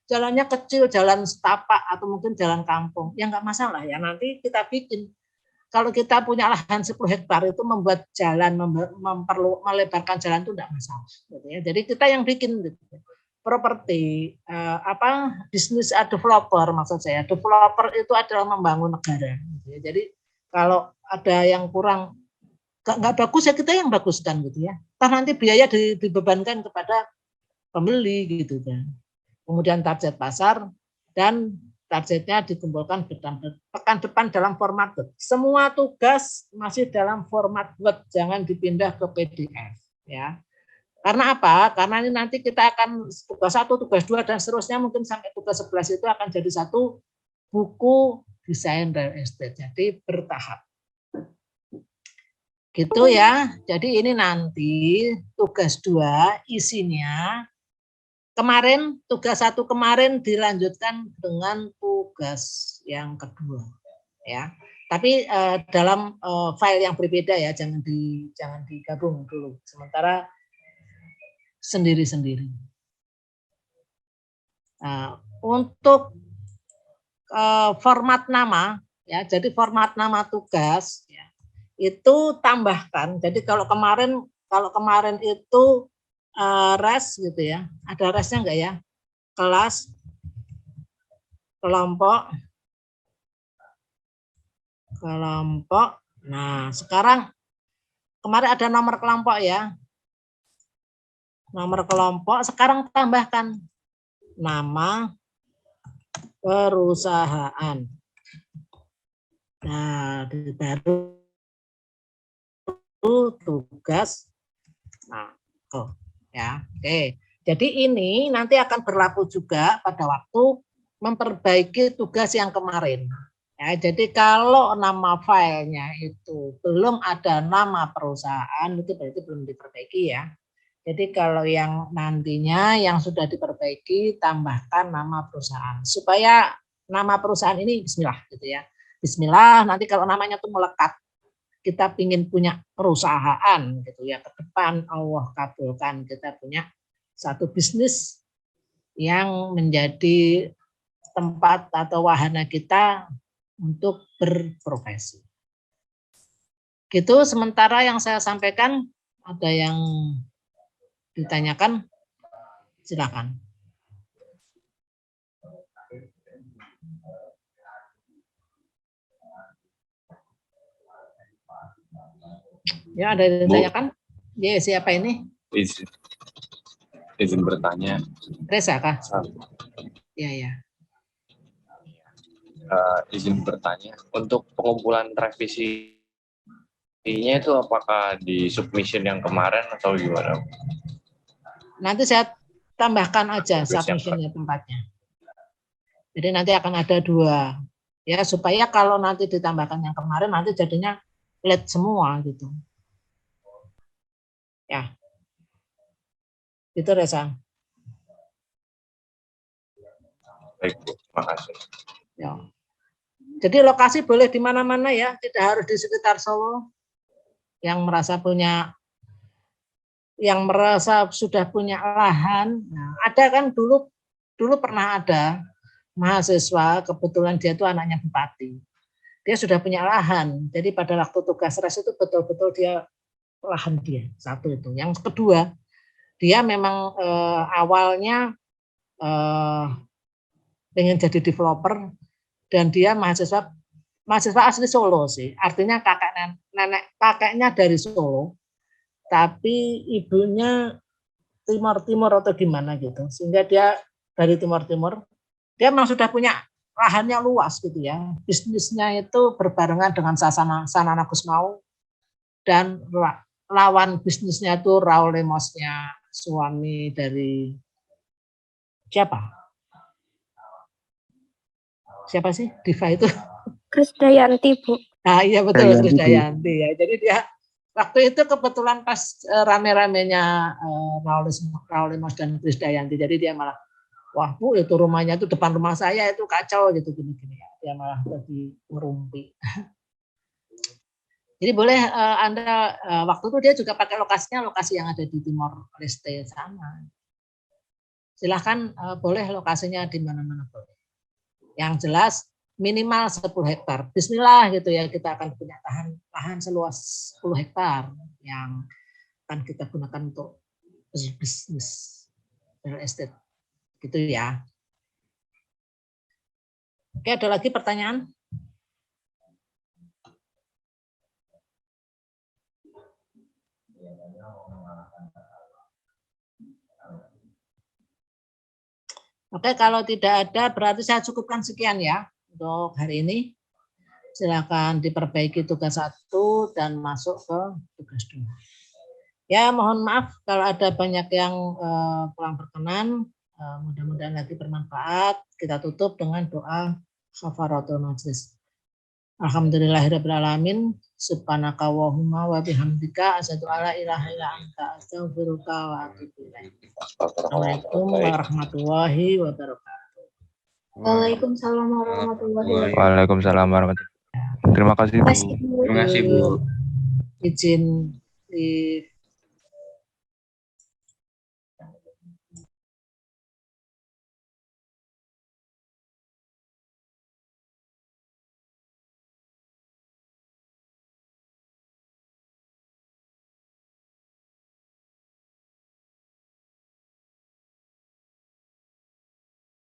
Jalannya kecil, jalan setapak atau mungkin jalan kampung. Ya nggak masalah ya, nanti kita bikin. Kalau kita punya lahan 10 hektar itu membuat jalan, melebarkan jalan itu tidak masalah. Gitu ya. Jadi kita yang bikin gitu. Properti, bisnis developer maksud saya. Developer itu adalah membangun negara. Gitu ya. Jadi kalau ada yang kurang nggak bagus ya kita yang baguskan gitu ya. Entah nanti biaya dibebankan kepada pembeli gitu kan. Kemudian target pasar dan targetnya dikumpulkan pekan depan dalam format Word. Semua tugas masih dalam format Word, jangan dipindah ke PDF ya. Karena apa? Karena ini nanti kita akan tugas 1, tugas 2 dan seterusnya mungkin sampai tugas 11 itu akan jadi satu buku desain real estate. Jadi bertahap. Gitu ya. Jadi ini nanti tugas 2 isinya kemarin tugas 1 kemarin dilanjutkan dengan tugas yang kedua ya. Tapi dalam file yang berbeda ya, jangan digabung dulu. Sementara sendiri-sendiri. Nah, untuk format nama ya, jadi format nama tugas ya, itu tambahkan. Jadi kalau kemarin itu res gitu ya. Ada resnya enggak ya? Kelas, kelompok. Nah, sekarang kemarin ada nomor kelompok ya. Nomor kelompok, sekarang tambahkan nama perusahaan. Nah, baru tugas. Nah, ya, oke. Jadi ini nanti akan berlaku juga pada waktu memperbaiki tugas yang kemarin. Ya, jadi kalau nama filenya itu belum ada nama perusahaan, itu berarti belum diperbaiki ya. Jadi kalau yang nantinya yang sudah diperbaiki, tambahkan nama perusahaan. Supaya nama perusahaan ini bismillah gitu ya. Bismillah, nanti kalau namanya tuh melekat, kita ingin punya perusahaan gitu ya, ke depan Allah kabulkan kita punya satu bisnis yang menjadi tempat atau wahana kita untuk berprofesi. Gitu sementara yang saya sampaikan, ada yang ditanyakan, silakan. Ya, ada yang ditanyakan? Ya, siapa ini? Izin bertanya. Reza kah? Iya, ya. Izin bertanya, untuk pengumpulan revisinya itu apakah di submission yang kemarin atau gimana? Nanti saya tambahkan aja submissionnya tempatnya. Jadi nanti akan ada 2. Ya, supaya kalau nanti ditambahkan yang kemarin, nanti jadinya late semua gitu. Ya. Itu Reza. Baik, Bu. Makasih. Ya. Jadi lokasi boleh di mana-mana ya, tidak harus di sekitar Solo. Yang merasa sudah punya lahan. Nah, ada kan dulu pernah ada mahasiswa, kebetulan dia itu anaknya bupati. Dia sudah punya lahan. Jadi pada waktu tugas res itu betul-betul dia lahan dia. Satu itu. Yang kedua, dia memang awalnya pengen jadi developer dan dia mahasiswa asli Solo sih. Artinya kakeknya dari Solo, tapi ibunya Timur atau gimana gitu. Sehingga dia dari Timur, dia memang sudah punya lahannya luas gitu ya. Bisnisnya itu berbarengan dengan Sanana Gusmau dan lawan bisnisnya itu Raul Lemosnya, suami dari siapa? Siapa sih Diva itu? Krisdayanti, Bu. Nah, iya betul, Krisdayanti ya. Jadi dia waktu itu kebetulan pas rame-ramenya Raul Lemos dan Krisdayanti. Jadi dia malah, wah Bu, itu rumahnya itu depan rumah saya itu kacau gitu gini-gini ya. Dia malah jadi merumpi. Jadi boleh Anda waktu itu dia juga pakai lokasinya lokasi yang ada di Timor Leste sana. Silahkan boleh lokasinya di mana-mana boleh. Yang jelas minimal 10 hektar. Bismillah gitu ya, kita akan punya lahan seluas 10 hektar yang akan kita gunakan untuk bisnis real estate. Gitu ya. Oke, ada lagi pertanyaan? Oke, kalau tidak ada berarti saya cukupkan sekian ya untuk hari ini. Silakan diperbaiki tugas 1 dan masuk ke tugas 2. Ya, mohon maaf kalau ada banyak yang kurang berkenan. Mudah-mudahan nanti bermanfaat. Kita tutup dengan doa kafaratul majlis. Alhamdulillahirrahmanirrahim. Subhanaka wahumma wa bihamdika asyhadu alla ilaha illa anta astaghfiruka wa atubu ilaik. Assalamualaikum warahmatullahi wabarakatuh. Waalaikumsalam warahmatullahi wabarakatuh. Waalaikumsalam warahmatullahi wabarakatuh. Terima kasih, Bu. Terima kasih, Bu. Terima kasih, Bu. Izin di